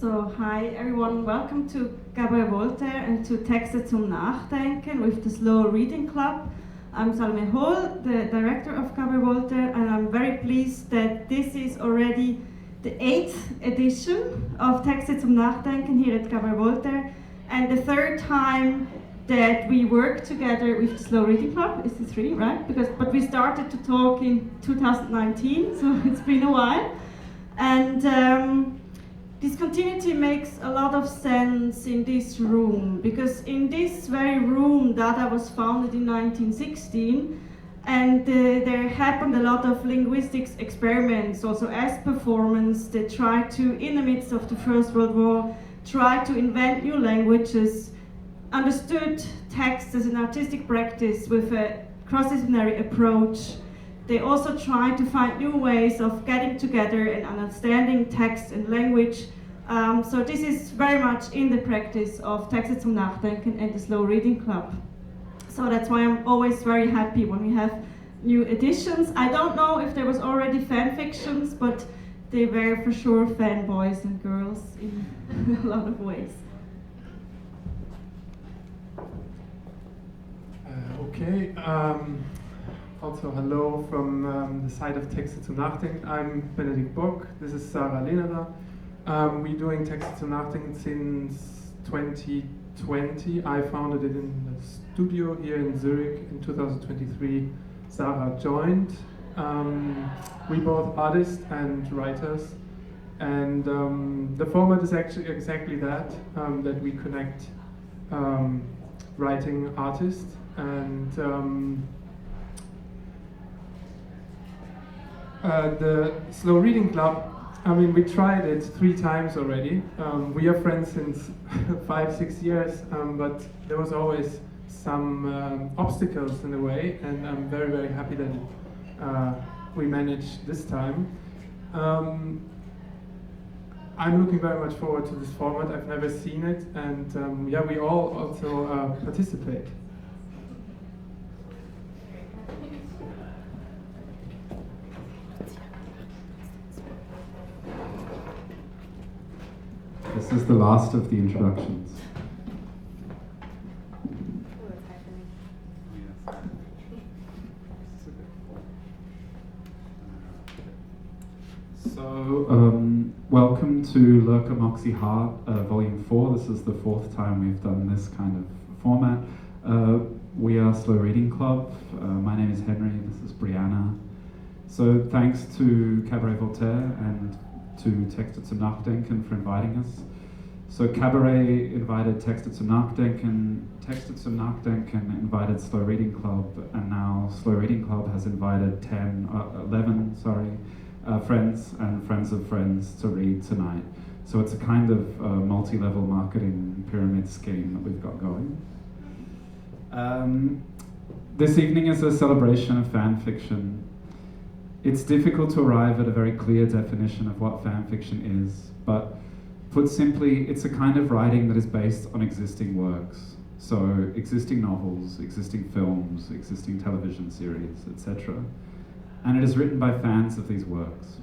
So hi everyone, welcome to Cabaret Voltaire and to Texte zum Nachdenken with the Slow Reading Club. I'm Salome Hall, the director of Cabaret Voltaire, and I'm very pleased that this is already the 8th edition of Texte zum Nachdenken here at Cabaret Voltaire, and the 3rd time that we work together with the Slow Reading Club. Is it 3, right? But we started to talk in 2019, so it's been a while. And this continuity makes a lot of sense in this room, because in this very room, Dada was founded in 1916, and there happened a lot of linguistics experiments, also as performance. They tried to, in the midst of the First World War, try to invent new languages, understood text as an artistic practice with a cross-disciplinary approach. They also try to find new ways of getting together and understanding text and language. So this is very much in the practice of Texte zum Nachdenken and the Slow Reading Club. So that's why I'm always very happy when we have new editions. I don't know if there was already fan fictions, but they were for sure fanboys and girls in a lot of ways. Okay. Also, hello from the side of Texte zum Nachdenken. I'm Benedikt Bock. This is Sarah Lehnerer. We're doing Texte zum Nachdenken since 2020. I founded it in the studio here in Zurich. In 2023, Sarah joined. We both artists and writers, and the format is actually exactly that, that we connect writing artists and the Slow Reading Club. I mean, we tried it 3 times already. We are friends since 5-6 years, but there was always some obstacles in the way, and I'm very, very happy that we managed this time. I'm looking very much forward to this format. I've never seen it, and yeah, we all also participate. This is the last of the introductions. So, welcome to Lurker Moxie Heart, Volume 4. This is the 4th time we've done this kind of format. We are Slow Reading Club. My name is Henry, this is Bryana. So thanks to Cabaret Voltaire and to Texte zum Nachdenken for inviting us. So Cabaret invited Texte zum Nachdenken, Texte zum Nachdenken invited Slow Reading Club, and now Slow Reading Club has invited 11 friends and friends of friends to read tonight. So it's a kind of multi-level marketing pyramid scheme that we've got going. This evening is a celebration of fan fiction. It's difficult to arrive at a very clear definition of what fan fiction is, but put simply, it's a kind of writing that is based on existing works. So existing novels, existing films, existing television series, etc. And it is written by fans of these works.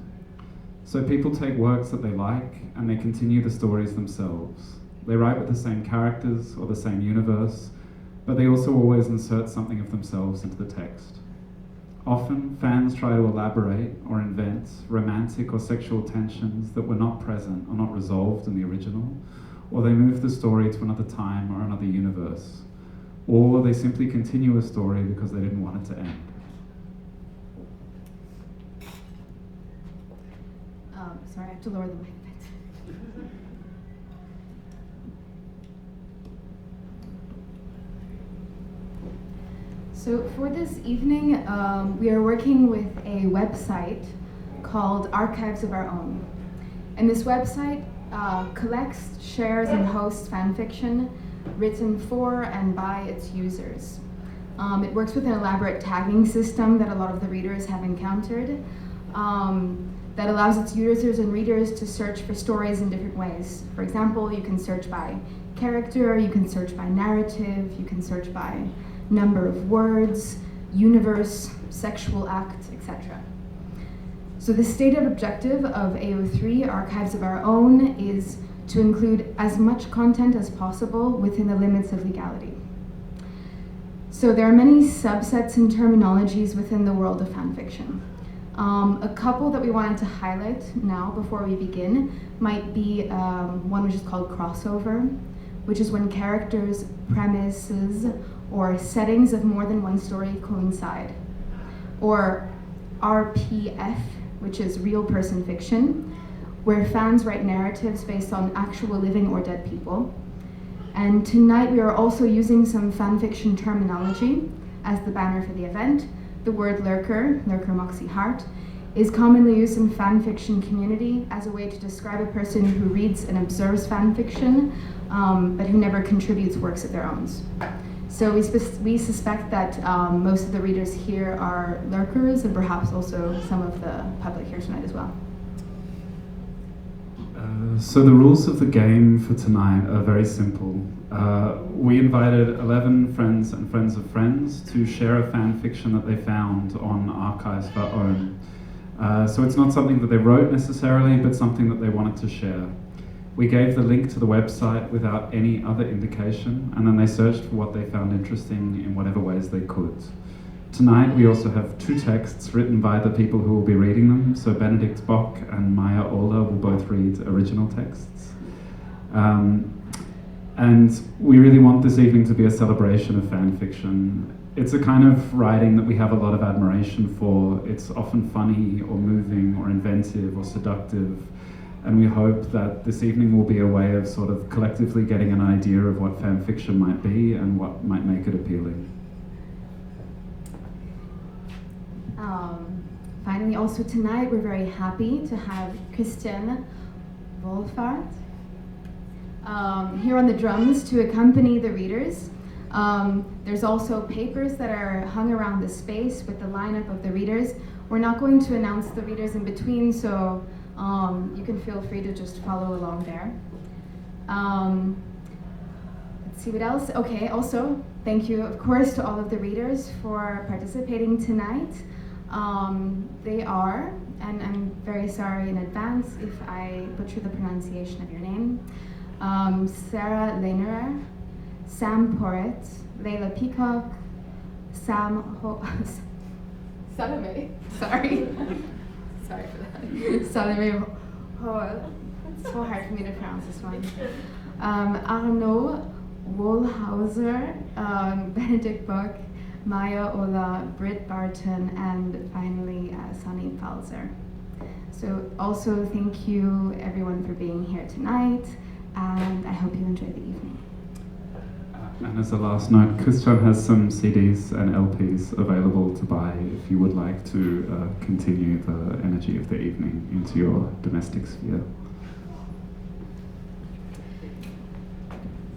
So people take works that they like and they continue the stories themselves. They write with the same characters or the same universe, but they also always insert something of themselves into the text. Often, fans try to elaborate or invent romantic or sexual tensions that were not present or not resolved in the original, or they move the story to another time or another universe, or they simply continue a story because they didn't want it to end. Sorry, I have to lower the mic a bit. So for this evening, we are working with a website called Archives of Our Own. And this website collects, shares, and hosts fan fiction written for and by its users. It works with an elaborate tagging system that a lot of the readers have encountered that allows its users and readers to search for stories in different ways. For example, you can search by character, you can search by narrative, you can search by number of words, universe, sexual act, etc. So the stated objective of AO3, Archives of Our Own, is to include as much content as possible within the limits of legality. So there are many subsets and terminologies within the world of fanfiction. A couple that we wanted to highlight now before we begin might be one which is called crossover, which is when characters, premises, or settings of more than one story coincide. Or RPF, which is real person fiction, where fans write narratives based on actual living or dead people. And tonight we are also using some fanfiction terminology as the banner for the event. The word lurker, Lurker Moxie Heart, is commonly used in fanfiction community as a way to describe a person who reads and observes fanfiction, but who never contributes works of their own. So we suspect that most of the readers here are lurkers, and perhaps also some of the public here tonight as well. So the rules of the game for tonight are very simple. We invited 11 friends and friends of friends to share a fan fiction that they found on Archives of Our Own. So it's not something that they wrote necessarily, but something that they wanted to share. We gave the link to the website without any other indication, and then they searched for what they found interesting in whatever ways they could. Tonight we also have 2 texts written by the people who will be reading them, so Benedikt Bock and Maya Olah will both read original texts. And we really want this evening to be a celebration of fan fiction. It's a kind of writing that we have a lot of admiration for. It's often funny or moving or inventive or seductive, and we hope that this evening will be a way of sort of collectively getting an idea of what fan fiction might be and what might make it appealing. Finally, also tonight, we're very happy to have Christian Wolfahrt here on the drums to accompany the readers. There's also papers that are hung around the space with the lineup of the readers. We're not going to announce the readers in between, so you can feel free to just follow along there. Let's see what else. Okay, also, thank you, of course, to all of the readers for participating tonight. They are, and I'm very sorry in advance if I butcher the pronunciation of your name, Sarah Lehnerer, Sam Porritt, Leila Peacock, Salome, sorry. Sorry for that. Salome Hall. It's so hard for me to pronounce this one. Arnaud Wohlhauser, Benedikt Bock, Maya Olah, Brit Barton, and finally Sunny Falzer. So also thank you everyone for being here tonight, and I hope you enjoy the evening. And as a last note, Christian has some CDs and LPs available to buy if you would like to continue the energy of the evening into your domestic sphere.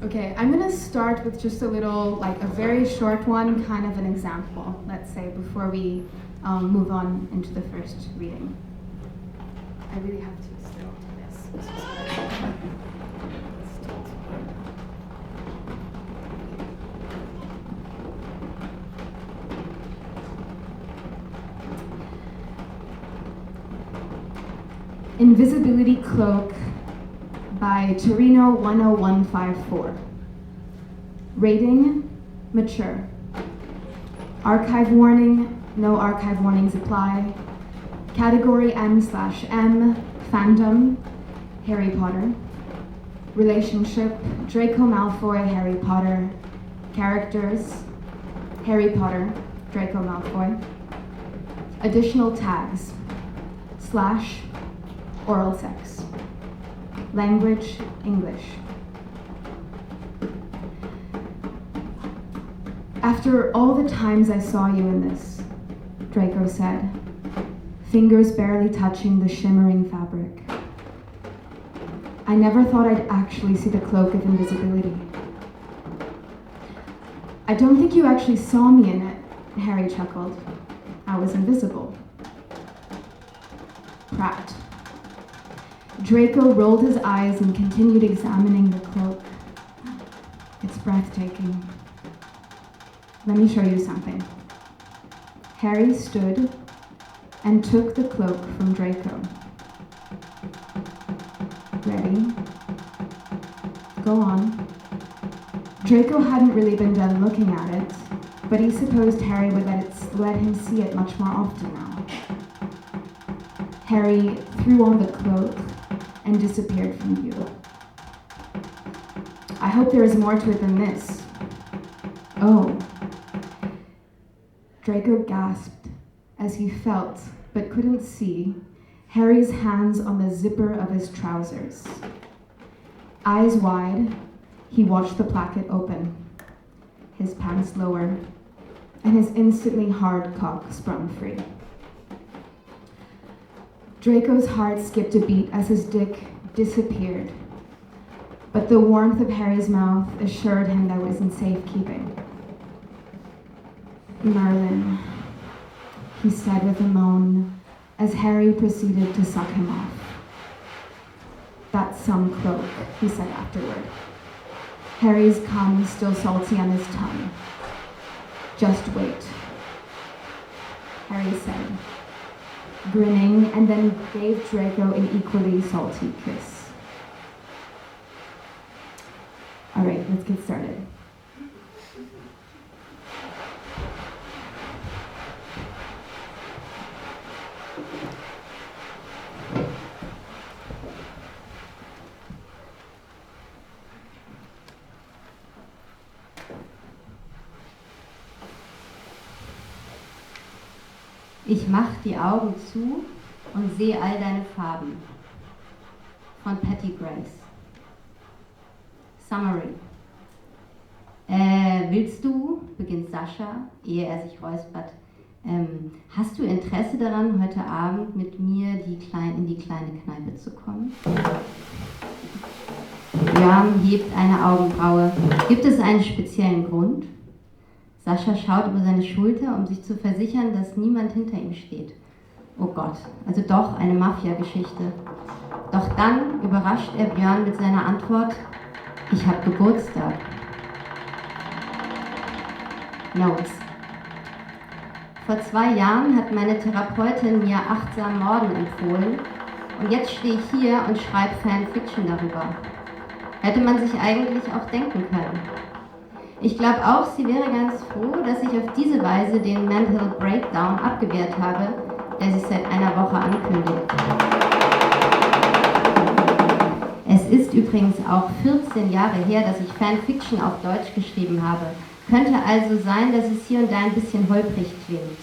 Okay, I'm gonna start with just a little, like a very short one, kind of an example, let's say, before we move on into the first reading. I really have to still do this. Invisibility Cloak by Torino 10154. Rating, mature. Archive warning, no archive warnings apply. Category M/M, fandom, Harry Potter. Relationship, Draco Malfoy, Harry Potter. Characters, Harry Potter, Draco Malfoy. Additional tags, / oral sex. Language, English. After all the times I saw you in this, Draco said, fingers barely touching the shimmering fabric. I never thought I'd actually see the cloak of invisibility. I don't think you actually saw me in it, Harry chuckled. I was invisible. Pratt. Draco rolled his eyes and continued examining the cloak. It's breathtaking. Let me show you something. Harry stood and took the cloak from Draco. Ready? Draco hadn't really been done looking at it, but he supposed Harry would let him see it much more often now. Harry threw on the cloak and disappeared from view. I hope there is more to it than this. Oh. Draco gasped as he felt, but couldn't see, Harry's hands on the zipper of his trousers. Eyes wide, he watched the placket open, his pants lower, and his instantly hard cock sprung free. Draco's heart skipped a beat as his dick disappeared, but the warmth of Harry's mouth assured him that it was in safekeeping. Merlin, he said with a moan as Harry proceeded to suck him off. That's some cloak, he said afterward. Harry's cum still salty on his tongue. Just wait, Harry said, grinning, and then gave Draco an equally salty kiss. All right, let's get started. Ich mach die Augen zu und sehe all deine Farben. Von Patty Grace. Summary. Willst du, beginnt Sascha, ehe er sich räuspert, hast du Interesse daran, heute Abend mit mir in die kleine Kneipe zu kommen? Björn hebt eine Augenbraue. Gibt es einen speziellen Grund? Sascha schaut über seine Schulter, um sich zu versichern, dass niemand hinter ihm steht. Oh Gott, also doch eine Mafia-Geschichte. Doch dann überrascht er Björn mit seiner Antwort: Ich habe Geburtstag. Notes. Vor 2 Jahren hat meine Therapeutin mir achtsam Morden empfohlen und jetzt stehe ich hier und schreibe Fanfiction darüber. Hätte man sich eigentlich auch denken können. Ich glaube auch, sie wäre ganz froh, dass ich auf diese Weise den Mental Breakdown abgewehrt habe, der sich seit einer Woche ankündigt. Es ist übrigens auch 14 Jahre her, dass ich Fanfiction auf Deutsch geschrieben habe. Könnte also sein, dass es hier und da ein bisschen holprig klingt.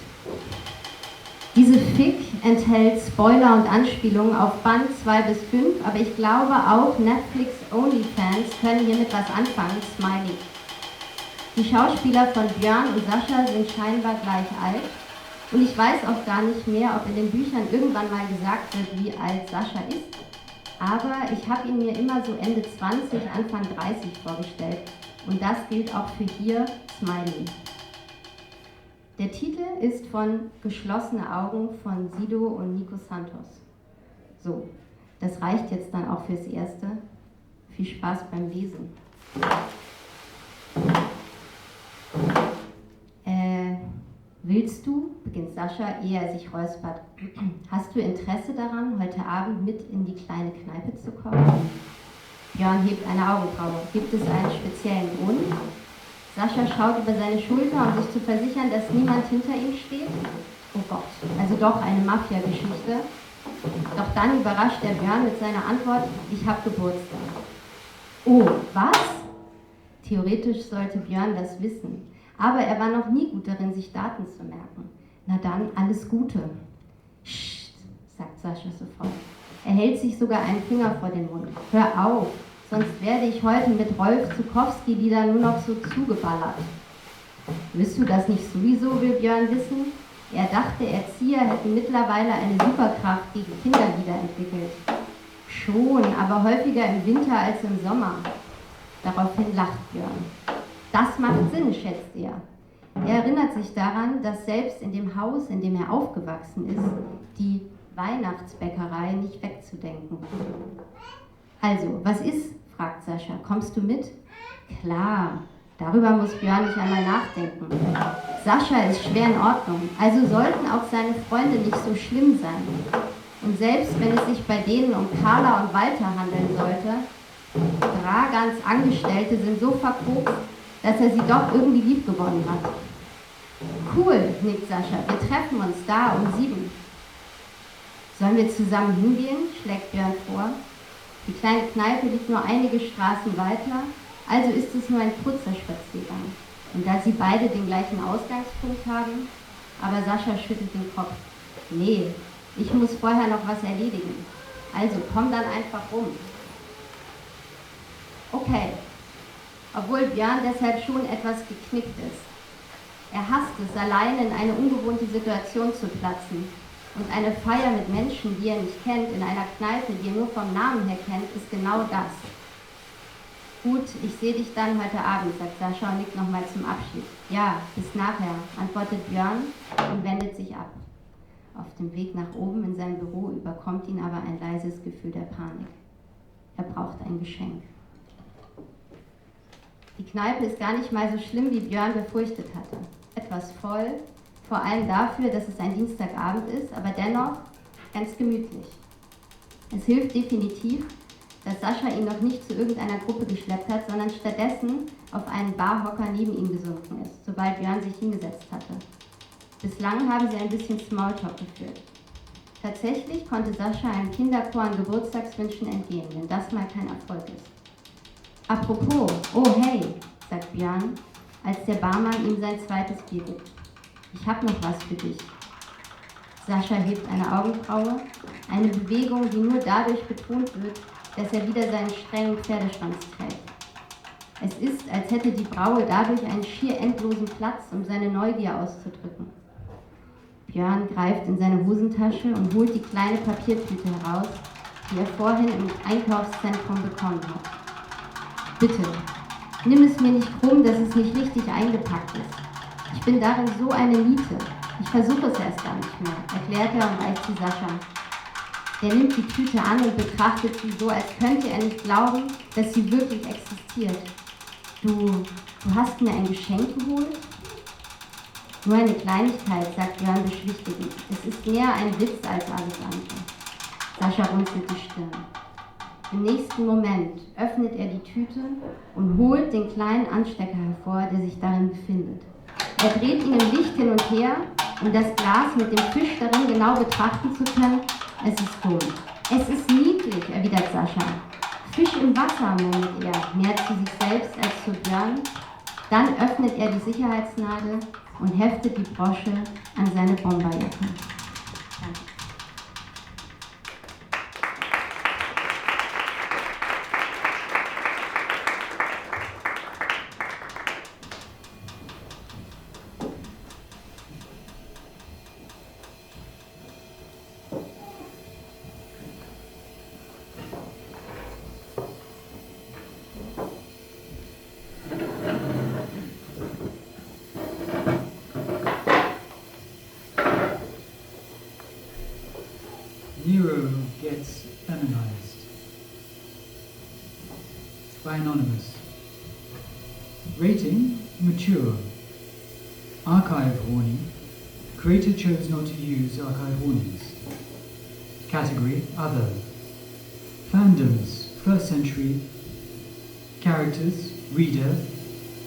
Diese Fic enthält Spoiler und Anspielungen auf Band 2 bis 5, aber ich glaube auch Netflix-Only-Fans können hiermit was anfangen, Smiley. Die Schauspieler von Björn und Sascha sind scheinbar gleich alt und ich weiß auch gar nicht mehr, ob in den Büchern irgendwann mal gesagt wird, wie alt Sascha ist, aber ich habe ihn mir immer so Ende 20, Anfang 30 vorgestellt und das gilt auch für hier, Smiley. Der Titel ist von Geschlossene Augen von Sido und Nico Santos. So, das reicht jetzt dann auch fürs Erste. Viel Spaß beim Lesen. Willst du, beginnt Sascha, ehe er sich räuspert, hast du Interesse daran, heute Abend mit in die kleine Kneipe zu kommen? Björn hebt eine Augenbraue. Gibt es einen speziellen Grund? Sascha schaut über seine Schulter, um sich zu versichern, dass niemand hinter ihm steht. Oh Gott, also doch eine Mafia-Geschichte. Doch dann überrascht der Björn mit seiner Antwort: Ich habe Geburtstag. Oh, was? Theoretisch sollte Björn das wissen. Aber er war noch nie gut darin, sich Daten zu merken. Na dann, alles Gute. Psst, sagt Sascha sofort. Er hält sich sogar einen Finger vor den Mund. Hör auf, sonst werde ich heute mit Rolf Zukowski-Liedern nur noch so zugeballert. Wirst du das nicht sowieso, will Björn wissen? Er dachte, Erzieher hätten mittlerweile eine Superkraft gegen Kinderlieder entwickelt. Schon, aber häufiger im Winter als im Sommer. Daraufhin lacht Björn. Das macht Sinn, schätzt er. Er erinnert sich daran, dass selbst in dem Haus, in dem er aufgewachsen ist, die Weihnachtsbäckerei nicht wegzudenken. Also, was ist? Fragt Sascha. Kommst du mit? Klar, darüber muss Björn nicht einmal nachdenken. Sascha ist schwer in Ordnung, also sollten auch seine Freunde nicht so schlimm sein. Und selbst wenn es sich bei denen um Carla und Walter handeln sollte, Dragans Angestellte sind so verkocht, dass er sie doch irgendwie lieb gewonnen hat. Cool, nickt Sascha, wir treffen uns da um 7. Sollen wir zusammen hingehen, schlägt Björn vor. Die kleine Kneipe liegt nur einige Straßen weiter, also ist es nur ein kurzer Spaziergang. Und da sie beide den gleichen Ausgangspunkt haben, aber Sascha schüttelt den Kopf. Nee, ich muss vorher noch was erledigen. Also komm dann einfach rum. Okay, obwohl Björn deshalb schon etwas geknickt ist. Er hasst es, alleine in eine ungewohnte Situation zu platzen. Und eine Feier mit Menschen, die er nicht kennt, in einer Kneipe, die er nur vom Namen her kennt, ist genau das. Gut, ich sehe dich dann heute Abend, sagt Sascha und nickt nochmal zum Abschied. Ja, bis nachher, antwortet Björn und wendet sich ab. Auf dem Weg nach oben in sein Büro überkommt ihn aber ein leises Gefühl der Panik. Er braucht ein Geschenk. Die Kneipe ist gar nicht mal so schlimm, wie Björn befürchtet hatte. Etwas voll, vor allem dafür, dass es ein Dienstagabend ist, aber dennoch ganz gemütlich. Es hilft definitiv, dass Sascha ihn noch nicht zu irgendeiner Gruppe geschleppt hat, sondern stattdessen auf einen Barhocker neben ihm gesunken ist, sobald Björn sich hingesetzt hatte. Bislang haben sie ein bisschen Smalltalk geführt. Tatsächlich konnte Sascha einem Kinderchor an Geburtstagswünschen entgehen, wenn das mal kein Erfolg ist. Apropos, oh hey, sagt Björn, als der Barmann ihm sein zweites Bier gibt. Ich hab noch was für dich. Sascha hebt eine Augenbraue, eine Bewegung, die nur dadurch betont wird, dass er wieder seinen strengen Pferdeschwanz trägt. Es ist, als hätte die Braue dadurch einen schier endlosen Platz, um seine Neugier auszudrücken. Björn greift in seine Hosentasche und holt die kleine Papiertüte heraus, die er vorhin im Einkaufszentrum bekommen hat. Bitte, nimm es mir nicht krumm, dass es nicht richtig eingepackt ist. Ich bin darin so eine Niete. Ich versuche es erst gar nicht mehr, erklärt er und reicht sie Sascha. Der nimmt die Tüte an und betrachtet sie so, als könnte er nicht glauben, dass sie wirklich existiert. Du hast mir ein Geschenk geholt? Nur eine Kleinigkeit, sagt Björn beschwichtigend. Es ist mehr ein Witz als alles andere. Sascha runzelt die Stirn. Im nächsten Moment öffnet er die Tüte und holt den kleinen Anstecker hervor, der sich darin befindet. Er dreht ihn im Licht hin und her, um das Glas mit dem Fisch darin genau betrachten zu können. Es ist dumm. Es ist niedlich, erwidert Sascha. Fisch im Wasser, murmelt er, mehr zu sich selbst als zu Björn. Dann öffnet er die Sicherheitsnadel und heftet die Brosche an seine Bomberjacke. Danke. Nero gets feminized. By Anonymous. Rating, mature. Archive warning. Creator chose not to use archive warnings. Category, other. Fandoms, 1st century. Characters, reader,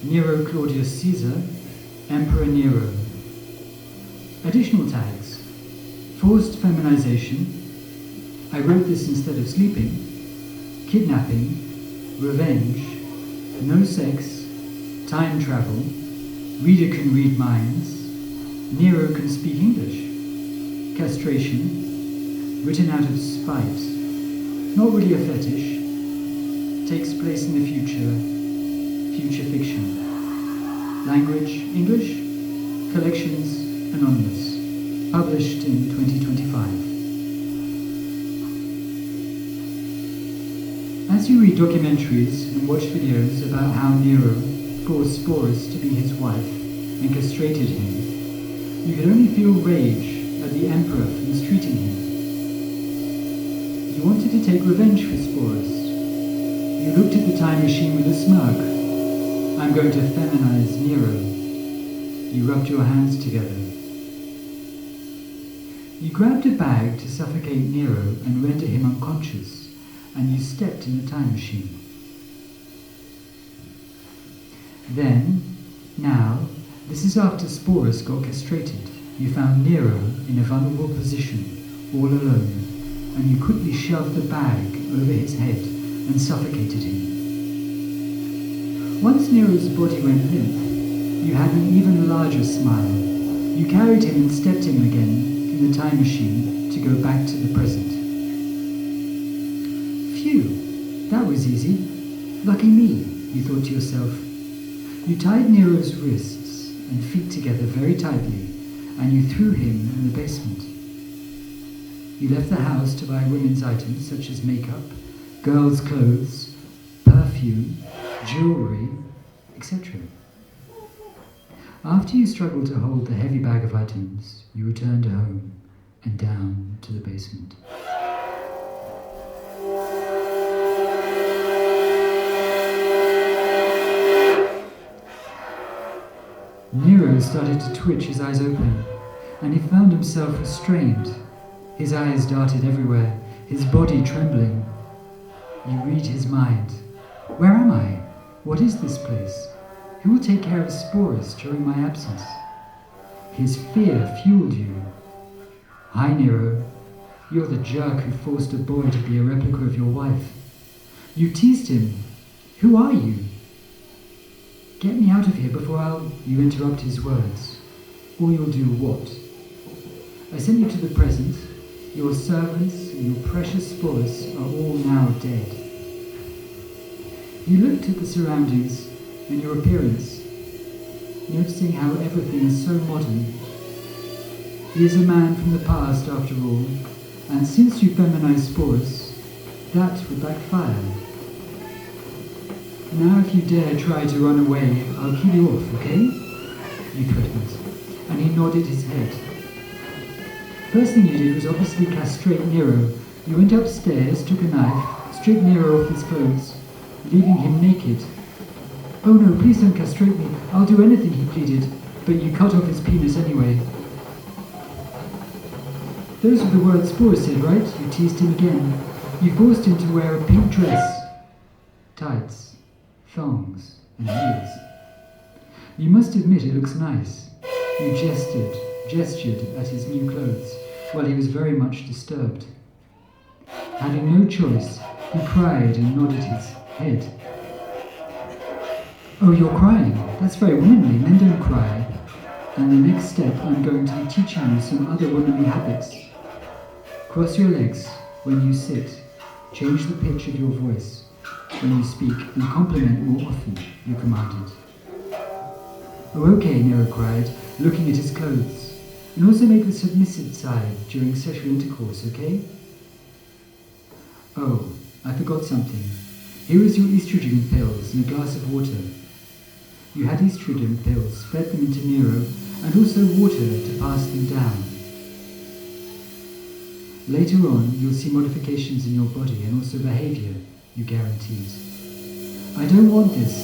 Nero Claudius Caesar, Emperor Nero. Additional tags, forced feminization, I wrote this instead of sleeping, kidnapping, revenge, no sex, time travel, reader can read minds, Nero can speak English, castration, written out of spite, not really a fetish, takes place in the future, future fiction, language, English, collections, anonymous, published in 2025. As you read documentaries and watch videos about how Nero forced Sporus to be his wife and castrated him, you could only feel rage at the emperor for mistreating him. You wanted to take revenge for Sporus. You looked at the time machine with a smirk. I'm going to feminize Nero. You rubbed your hands together. You grabbed a bag to suffocate Nero and render him unconscious, and you stepped in the time machine. Now, this is after Sporus got castrated. You found Nero in a vulnerable position, all alone, and you quickly shoved the bag over his head and suffocated him. Once Nero's body went limp, you had an even larger smile. You carried him and stepped him again in the time machine to go back to the present. Phew, that was easy. Lucky me, you thought to yourself. You tied Nero's wrists and feet together very tightly, and you threw him in the basement. You left the house to buy women's items such as makeup, girls' clothes, perfume, jewellery, etc. After you struggled to hold the heavy bag of items, you returned home and down to the basement. Nero started to twitch, his eyes open, and he found himself restrained. His eyes darted everywhere, his body trembling. You read his mind. Where am I? What is this place? Who will take care of Sporus during my absence? His fear fueled you. Hi, Nero. You're the jerk who forced a boy to be a replica of your wife. You teased him. Who are you? Get me out of here before You interrupt his words. Or you'll do what? I sent you to the present. Your servants and your precious Sporus are all now dead. You looked at the surroundings and your appearance, noticing how everything is so modern. He is a man from the past after all, and since you feminized Sporus, that would backfire. Now if you dare try to run away, I'll kill you off, okay? You threatened, and he nodded his head. First thing you did was obviously castrate Nero. You went upstairs, took a knife, stripped Nero off his clothes, leaving him naked. Oh no, please don't castrate me. I'll do anything, he pleaded, but you cut off his penis anyway. Those were the words Sporus said, right? You teased him again. You forced him to wear a pink dress, tights, thongs, and heels. You must admit it looks nice. You gestured at his new clothes, while he was very much disturbed. Having no choice, he cried and nodded his head. Oh, you're crying. That's very womanly. Men don't cry. And the next step, I'm going to be teaching you some other womanly habits. Cross your legs when you sit. Change the pitch of your voice when you speak, and compliment more often, you commanded. Oh, okay, Nero cried, looking at his clothes. And also make the submissive side during sexual intercourse, okay? Oh, I forgot something. Here is your estrogen pills and a glass of water. You had estrogen pills, fed them into Nero, and also water to pass them down. Later on, you'll see modifications in your body and also behaviour, you guaranteed. I don't want this.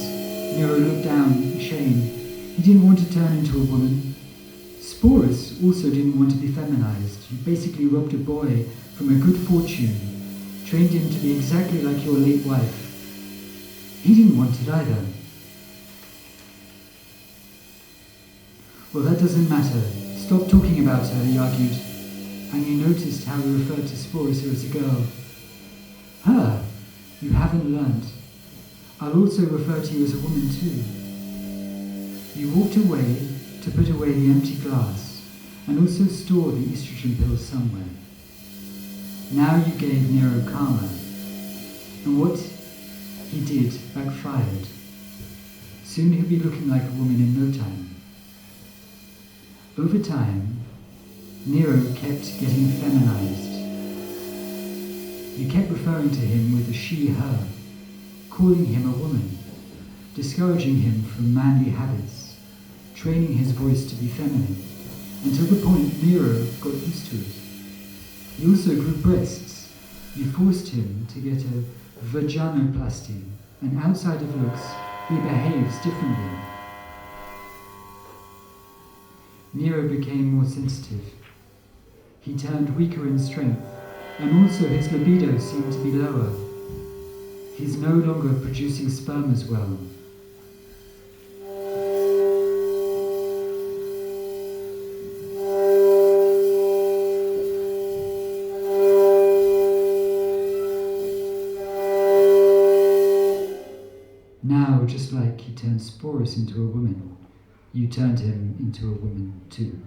Nero looked down in shame. He didn't want to turn into a woman. Sporus also didn't want to be feminized. You basically robbed a boy from a good fortune, trained him to be exactly like your late wife. He didn't want it either. Well, that doesn't matter. Stop talking about her, he argued. And you noticed how he referred to Sporus as a girl. Her? You haven't learnt. I'll also refer to you as a woman too. You walked away to put away the empty glass and also store the estrogen pills somewhere. Now you gave Nero karma, and what he did backfired. Soon he'll be looking like a woman in no time. Over time, Nero kept getting feminized. You kept referring to him with a she, her, calling him a woman, discouraging him from manly habits, training his voice to be feminine, until the point Nero got used to it. He also grew breasts. You forced him to get a vaginoplasty, and outside of looks, he behaves differently. Nero became more sensitive. He turned weaker in strength, and also his libido seemed to be lower. He's no longer producing sperm as well. Now, just like he turned Sporus into a woman, you turned him into a woman too.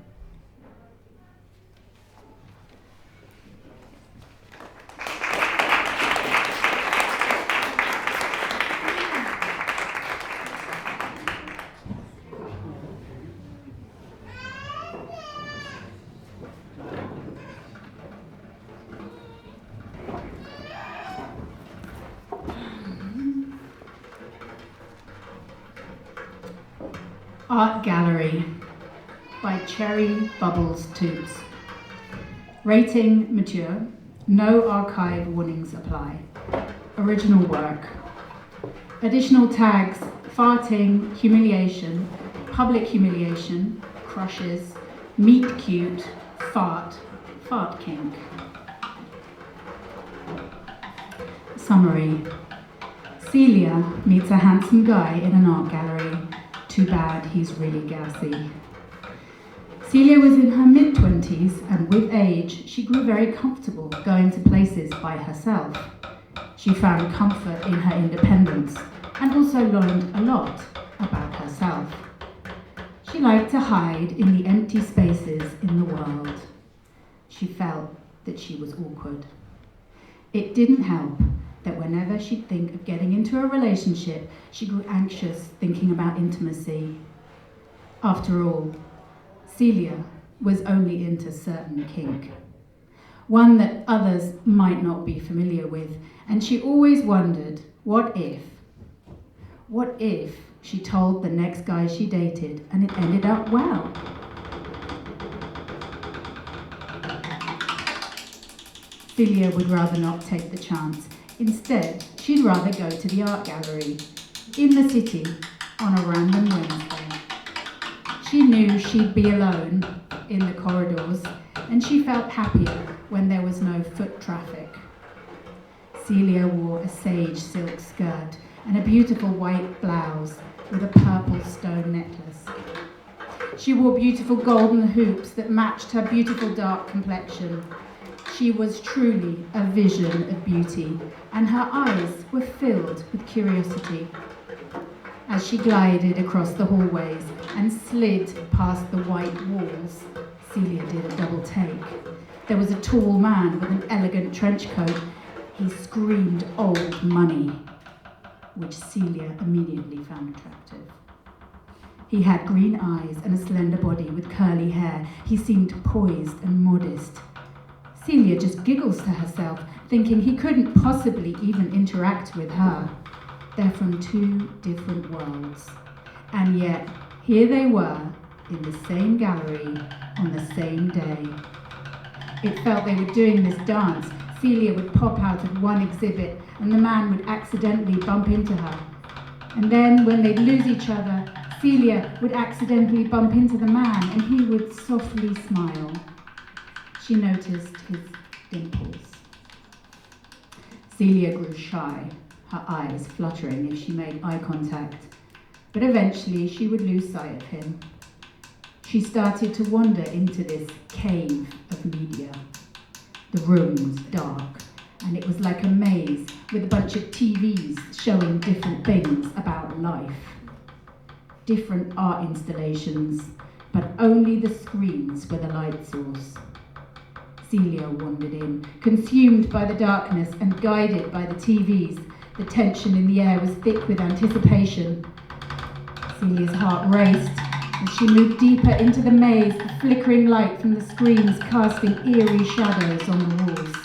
Art Gallery by Cherry Bubbles Toots. Rating mature. No archive warnings apply. Original work. Additional tags: farting, humiliation, public humiliation, crushes, meet cute, fart, fart kink. Summary. Celia meets a handsome guy in an art gallery. Too bad he's really gassy. Celia was in her mid-20s, and with age, she grew very comfortable going to places by herself. She found comfort in her independence, and also learned a lot about herself. She liked to hide in the empty spaces in the world. She felt that she was awkward. It didn't help that whenever she'd think of getting into a relationship, she grew anxious thinking about intimacy. After all, Celia was only into certain kink, one that others might not be familiar with, and she always wondered, what if she told the next guy she dated and it ended up well? Celia would rather not take the chance. Instead, she'd rather go to the art gallery in the city on a random Wednesday. She knew she'd be alone in the corridors, and she felt happier when there was no foot traffic. Celia wore a sage silk skirt and a beautiful white blouse with a purple stone necklace. She wore beautiful golden hoops that matched her beautiful dark complexion. She was truly a vision of beauty, and her eyes were filled with curiosity. As she glided across the hallways and slid past the white walls, Celia did a double take. There was a tall man with an elegant trench coat. He screamed old money, which Celia immediately found attractive. He had green eyes and a slender body with curly hair. He seemed poised and modest. Celia just giggles to herself, thinking he couldn't possibly even interact with her. They're from two different worlds. And yet, here they were, in the same gallery, on the same day. It felt they were doing this dance. Celia would pop out of one exhibit, and the man would accidentally bump into her. And then, when they'd lose each other, Celia would accidentally bump into the man, and he would softly smile. She noticed his dimples. Celia grew shy, her eyes fluttering if she made eye contact, but eventually she would lose sight of him. She started to wander into this cave of media. The room was dark, and it was like a maze with a bunch of TVs showing different things about life. Different art installations, but only the screens were the light source. Celia wandered in, consumed by the darkness and guided by the TVs. The tension in the air was thick with anticipation. Celia's heart raced as she moved deeper into the maze, the flickering light from the screens casting eerie shadows on the walls.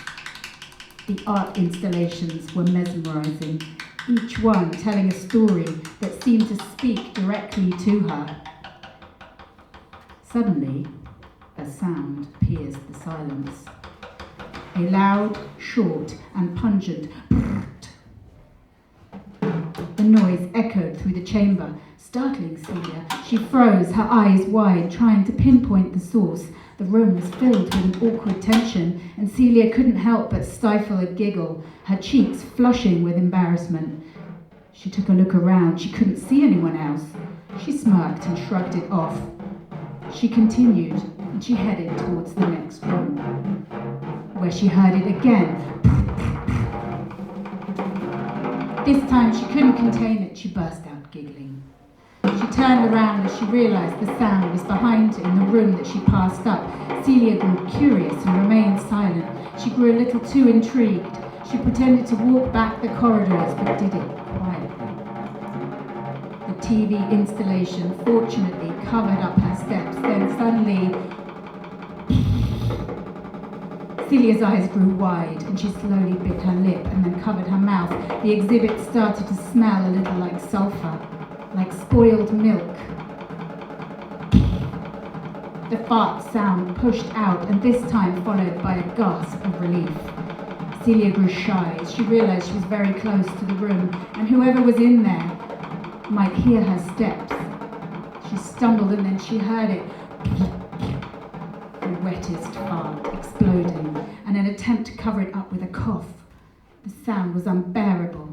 The art installations were mesmerizing, each one telling a story that seemed to speak directly to her. Suddenly, a sound pierced the silence. A loud, short, and pungent brrrt. The noise echoed through the chamber, startling Celia. She froze, her eyes wide, trying to pinpoint the source. The room was filled with an awkward tension, and Celia couldn't help but stifle a giggle, her cheeks flushing with embarrassment. She took a look around. She couldn't see anyone else. She smirked and shrugged it off. She continued, and she headed towards the next room, where she heard it again. This time she couldn't contain it, she burst out giggling. She turned around as she realised the sound was behind her in the room that she passed up. Celia grew curious and remained silent. She grew a little too intrigued. She pretended to walk back the corridors, but did it quietly. The TV installation fortunately covered up her steps. Then suddenly, Celia's eyes grew wide and she slowly bit her lip and then covered her mouth. The exhibit started to smell a little like sulphur, like spoiled milk. The fart sound pushed out, and this time followed by a gasp of relief. Celia grew shy as she realised she was very close to the room, and whoever was in there might hear her steps. She stumbled and then she heard it. The wettest fart exploding, and an attempt to cover it up with a cough. The sound was unbearable.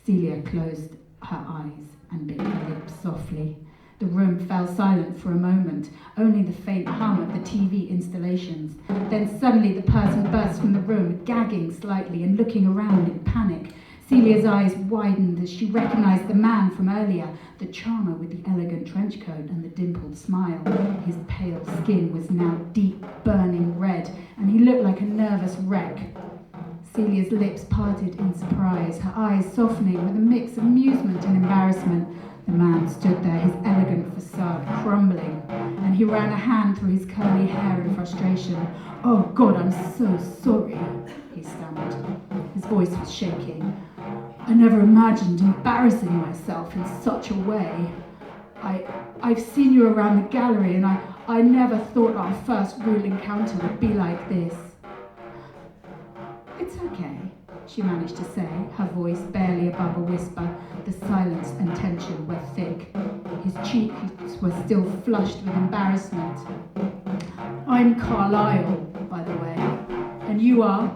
Celia closed her eyes and bit her lips softly. The room fell silent for a moment, only the faint hum of the TV installations. Then suddenly the person burst from the room, gagging slightly and looking around in panic. Celia's eyes widened as she recognised the man from earlier, the charmer with the elegant trench coat and the dimpled smile. His pale skin was now deep, burning red, and he looked like a nervous wreck. Celia's lips parted in surprise, her eyes softening with a mix of amusement and embarrassment. The man stood there, his elegant facade crumbling, and he ran a hand through his curly hair in frustration. "Oh God, I'm so sorry," he stammered. His voice was shaking. "I never imagined embarrassing myself in such a way. I've seen you around the gallery, and I never thought our first real encounter would be like this." "It's okay," she managed to say, her voice barely above a whisper. The silence and tension were thick. His cheeks were still flushed with embarrassment. "I'm Carlyle, by the way. And you are?"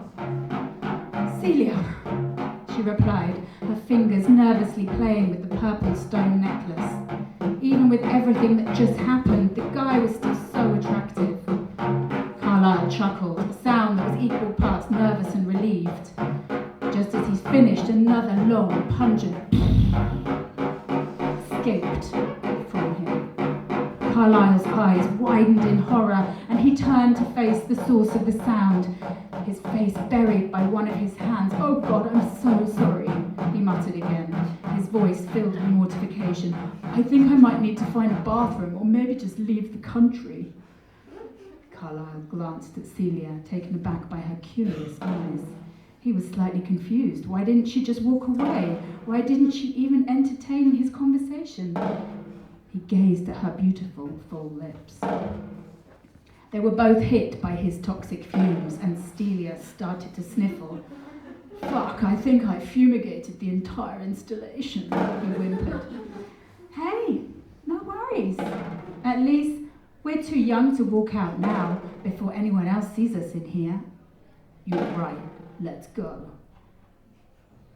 "Celia," she replied, her fingers nervously playing with the purple stone necklace. Even with everything that just happened, the guy was still so attractive. Carlyle chuckled, a sound that was equal parts nervous and relieved. Just as he finished, another long, pungent escaped from him. Carlyle's eyes widened in horror, and he turned to face the source of the sound, his face buried by one of his hands. "Oh God, I'm so sorry," he muttered again, his voice filled with mortification. "I think I might need to find a bathroom, or maybe just leave the country." Carlyle glanced at Celia, taken aback by her curious eyes. He was slightly confused. Why didn't she just walk away? Why didn't she even entertain his conversation? He gazed at her beautiful, full lips. They were both hit by his toxic fumes, and Celia started to sniffle. "Fuck, I think I fumigated the entire installation," he whimpered. "Hey, no worries. At least we're too young to walk out now, before anyone else sees us in here." "You're right. Let's go."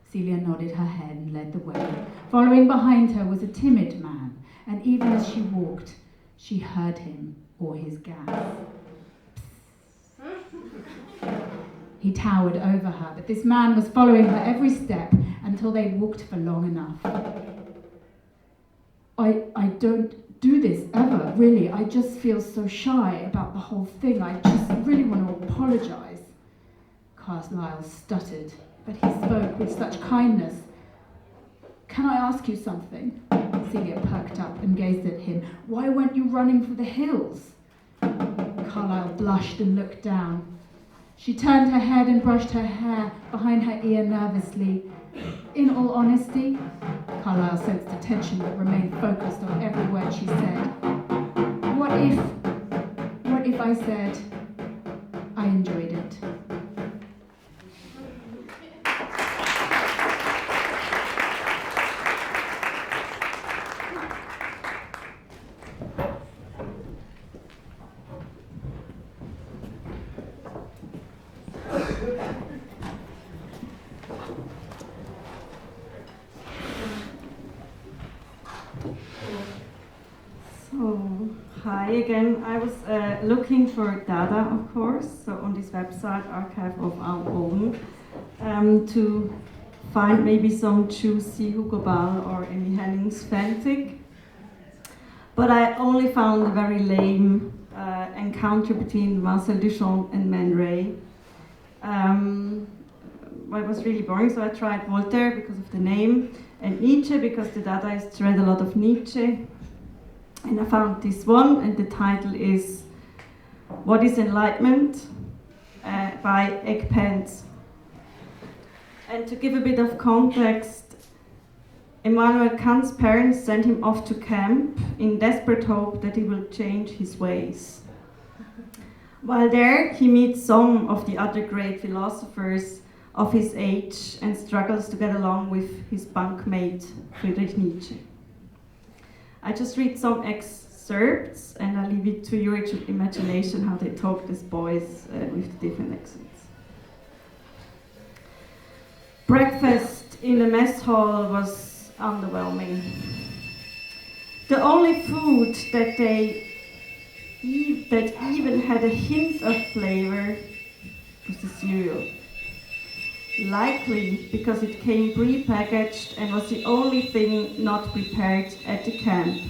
Celia nodded her head and led the way. Following behind her was a timid man, and even as she walked, she heard him or his gas. He towered over her, but this man was following her every step until they walked for long enough. I don't do this ever, really. I just feel so shy about the whole thing. I just really want to apologise." Carlyle stuttered, but he spoke with such kindness. "Can I ask you something?" Celia perked up and gazed at him. "Why weren't you running for the hills?" Carlyle blushed and looked down. She turned her head and brushed her hair behind her ear nervously. "In all honesty," Carlyle sensed a tension but remained focused on every word she said. What if I said I enjoyed it?" Hi again. I was looking for data, of course, so on this website, Archive of Our Own, to find maybe some juicy Hugo Ball or Amy Hennings fanfic. But I only found a very lame encounter between Marcel Duchamp and Man Ray. It was really boring, so I tried Voltaire because of the name, and Nietzsche because the Dadaists read a lot of Nietzsche. And I found this one, and the title is What is Enlightenment? By Eggpants. And to give a bit of context, Immanuel Kant's parents sent him off to camp in desperate hope that he will change his ways. While there, he meets some of the other great philosophers of his age and struggles to get along with his bunkmate, Friedrich Nietzsche. I just read some excerpts and I leave it to your imagination how they talk, these boys with the different accents. Breakfast in the mess hall was underwhelming. The only food that even had a hint of flavor was the cereal. Likely because it came pre-packaged and was the only thing not prepared at the camp.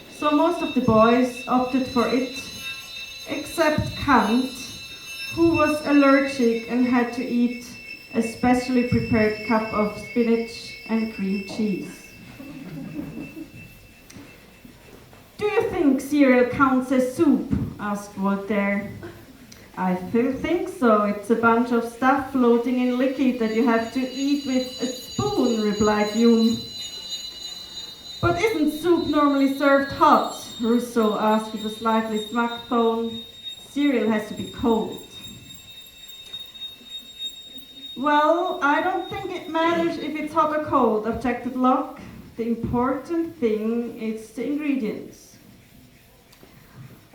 So most of the boys opted for it, except Kant, who was allergic and had to eat a specially prepared cup of spinach and cream cheese. Do you think cereal counts as soup? Asked Voltaire. I think so. It's a bunch of stuff floating in liquid that you have to eat with a spoon, replied Hume. But isn't soup normally served hot? Rousseau asked with a slightly smug tone. Cereal has to be cold. Well, I don't think it matters if it's hot or cold, objected Locke. The important thing is the ingredients.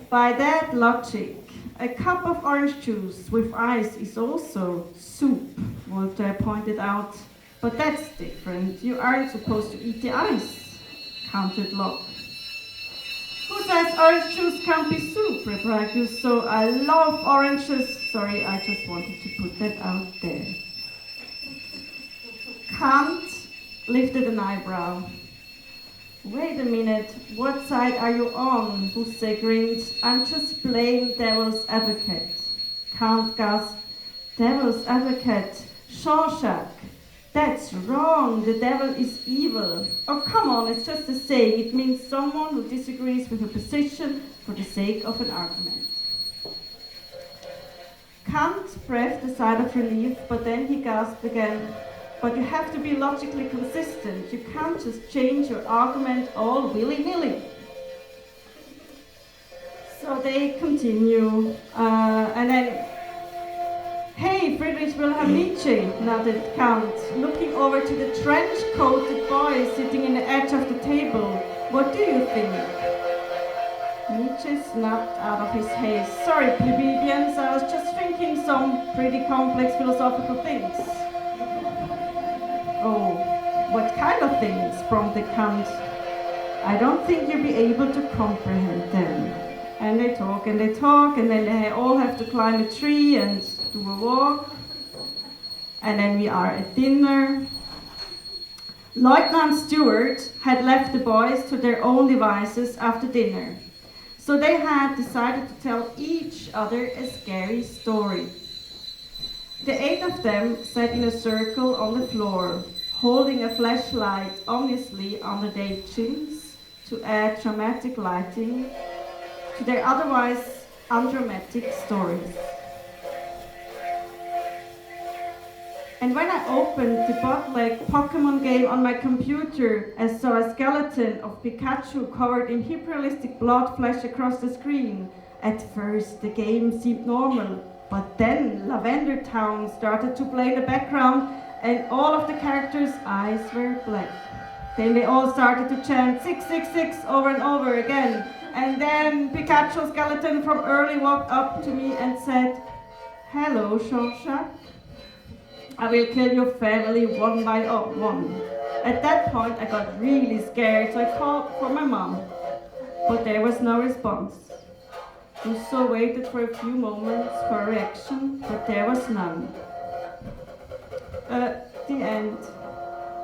By that logic, a cup of orange juice with ice is also soup, Voltaire pointed out. But that's different. You aren't supposed to eat the ice, countered Locke. Who says orange juice can't be soup, replied Rousseau. I love oranges. Sorry, I just wanted to put that out there. Kant lifted an eyebrow. Wait a minute, what side are you on? Rousseau grinned. I'm just playing devil's advocate. Kant gasped. Devil's advocate? Jean-Jacques. That's wrong, the devil is evil. Oh, come on, it's just a saying. It means someone who disagrees with a position for the sake of an argument. Kant breathed a sigh of relief, but then he gasped again. But you have to be logically consistent. You can't just change your argument all willy-nilly. So they continue, and then, hey, Friedrich Wilhelm Nietzsche, nodded Kant, looking over to the trench-coated boy sitting in the edge of the table. What do you think? Nietzsche snapped out of his haze. Sorry, plebeians, I was just thinking some pretty complex philosophical things. Oh, what kind of things? Prompted Kant. I don't think you'll be able to comprehend them. And they talk, and then they all have to climb a tree and do a walk. And then we are at dinner. Lieutenant Stewart had left the boys to their own devices after dinner. So they had decided to tell each other a scary story. The 8 of them sat in a circle on the floor, holding a flashlight ominously under their chins to add dramatic lighting to their otherwise undramatic stories. And when I opened the bootleg Pokemon game on my computer, I saw a skeleton of Pikachu covered in hyper-realistic blood flash across the screen. At first, the game seemed normal, but then Lavender Town started to play in the background and all of the characters' eyes were black. Then they all started to chant 666 over and over again. And then Pikachu skeleton from early walked up to me and said, "Hello, Jean-Jacques. I will kill your family one by one." At that point I got really scared, so I called for my mom. But there was no response. Rousseau waited for a few moments for a reaction, but there was none. the end.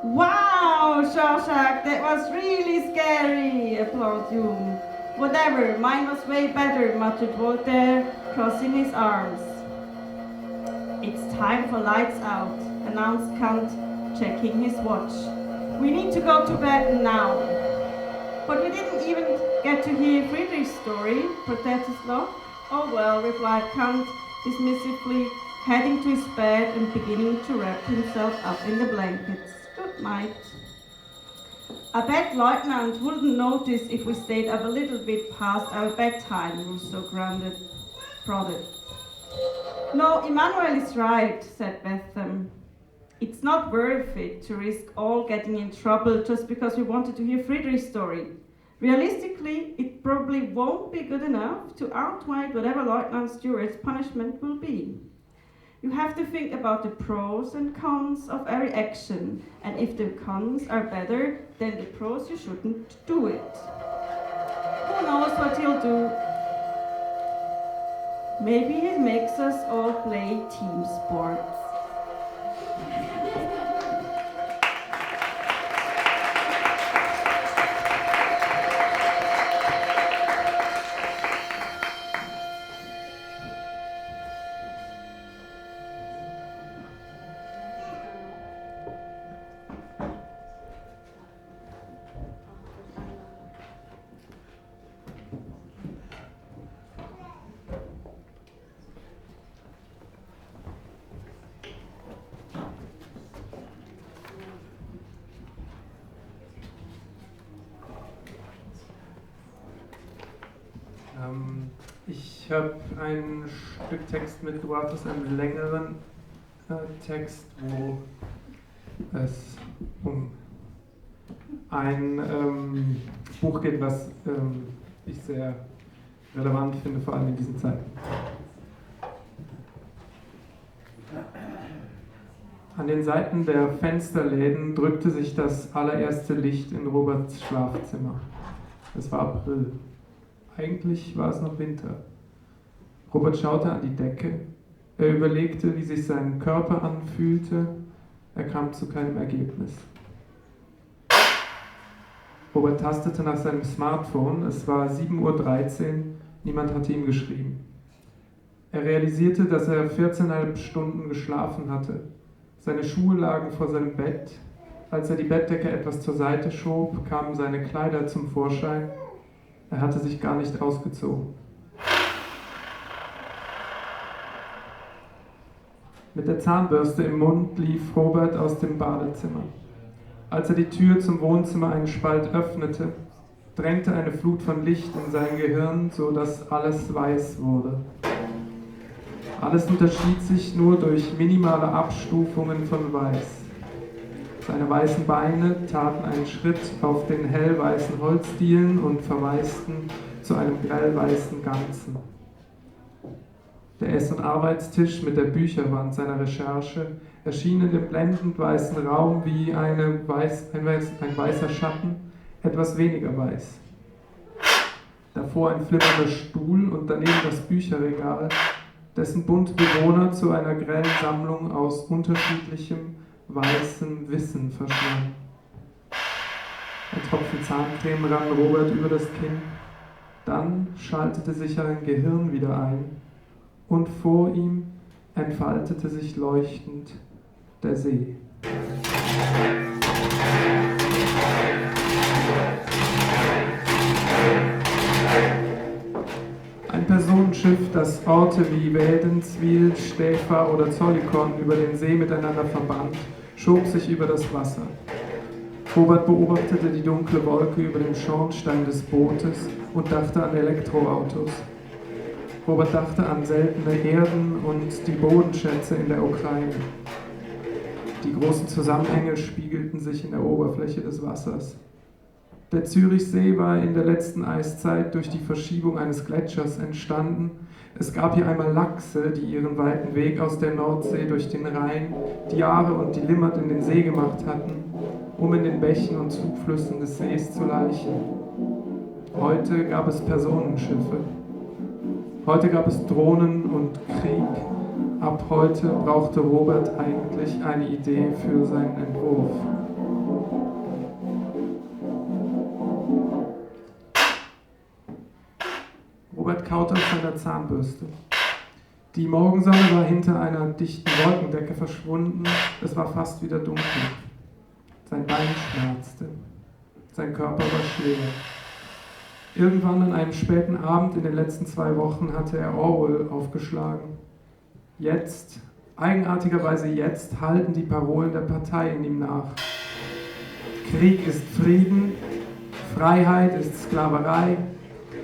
Wow, Shawshank, that was really scary, applauded Hume. Whatever, mine was way better, muttered Voltaire, crossing his arms. It's time for lights out, announced Kant, checking his watch. We need to go to bed now. But we didn't even get to hear Friedrich's story, protested Locke. Oh well, replied Kant, dismissively, heading to his bed and beginning to wrap himself up in the blankets. Good night. I bet Lieutenant wouldn't notice if we stayed up a little bit past our bedtime, Rousseau prodded. No, Emmanuel is right, said Betham. It's not worth it to risk all getting in trouble just because we wanted to hear Friedrich's story. Realistically, it probably won't be good enough to outweigh whatever Lieutenant Stewart's punishment will be. You have to think about the pros and cons of every action, and if the cons are better than the pros, you shouldn't do it. Who knows what he'll do? Maybe he makes us all play team sports. Ich habe ein Stück Text mitgebracht, das ist einen längeren Text, wo es um ein Buch geht, was ich sehr relevant finde, vor allem in diesen Zeiten. An den Seiten der Fensterläden drückte sich das allererste Licht in Roberts Schlafzimmer. Es war April. Eigentlich war es noch Winter. Robert schaute an die Decke. Er überlegte, wie sich sein Körper anfühlte. Er kam zu keinem Ergebnis. Robert tastete nach seinem Smartphone. Es war 7:13 Uhr. Niemand hatte ihm geschrieben. Er realisierte, dass er 14,5 Stunden geschlafen hatte. Seine Schuhe lagen vor seinem Bett. Als er die Bettdecke etwas zur Seite schob, kamen seine Kleider zum Vorschein. Er hatte sich gar nicht ausgezogen. Mit der Zahnbürste im Mund lief Robert aus dem Badezimmer. Als er die Tür zum Wohnzimmer einen Spalt öffnete, drängte eine Flut von Licht in sein Gehirn, so dass alles weiß wurde. Alles unterschied sich nur durch minimale Abstufungen von Weiß. Seine weißen Beine taten einen Schritt auf den hellweißen Holzdielen und verwaisten zu einem grellweißen Ganzen. Der Ess- und Arbeitstisch mit der Bücherwand seiner Recherche erschien in dem blendend weißen Raum wie ein weißer Schatten, etwas weniger weiß. Davor ein flimmernder Stuhl und daneben das Bücherregal, dessen bunte Bewohner zu einer grellen Sammlung aus unterschiedlichem weißem Wissen verschlang. Ein Tropfen Zahncreme rann Robert über das Kinn. Dann schaltete sich sein Gehirn wieder ein und vor ihm entfaltete sich leuchtend der See. Ein Personenschiff, das Orte wie Wädenswil, Stäfa oder Zollikon über den See miteinander verband, schob sich über das Wasser. Robert beobachtete die dunkle Wolke über dem Schornstein des Bootes und dachte an Elektroautos. Robert dachte an seltene Erden und die Bodenschätze in der Ukraine. Die großen Zusammenhänge spiegelten sich in der Oberfläche des Wassers. Der Zürichsee war in der letzten Eiszeit durch die Verschiebung eines Gletschers entstanden. Es gab hier einmal Lachse, die ihren weiten Weg aus der Nordsee durch den Rhein, die Aare und die Limmat in den See gemacht hatten, um in den Bächen und Zuflüssen des Sees zu laichen. Heute gab es Personenschiffe. Heute gab es Drohnen und Krieg. Ab heute brauchte Robert eigentlich eine Idee für seinen Entwurf. Robert kaute auf seiner Zahnbürste. Die Morgensonne war hinter einer dichten Wolkendecke verschwunden. Es war fast wieder dunkel. Sein Bein schmerzte. Sein Körper war schwer. Irgendwann an einem späten Abend in den letzten 2 Wochen hatte er Orwell aufgeschlagen. Jetzt, eigenartigerweise jetzt, halten die Parolen der Partei in ihm nach. Krieg ist Frieden, Freiheit ist Sklaverei,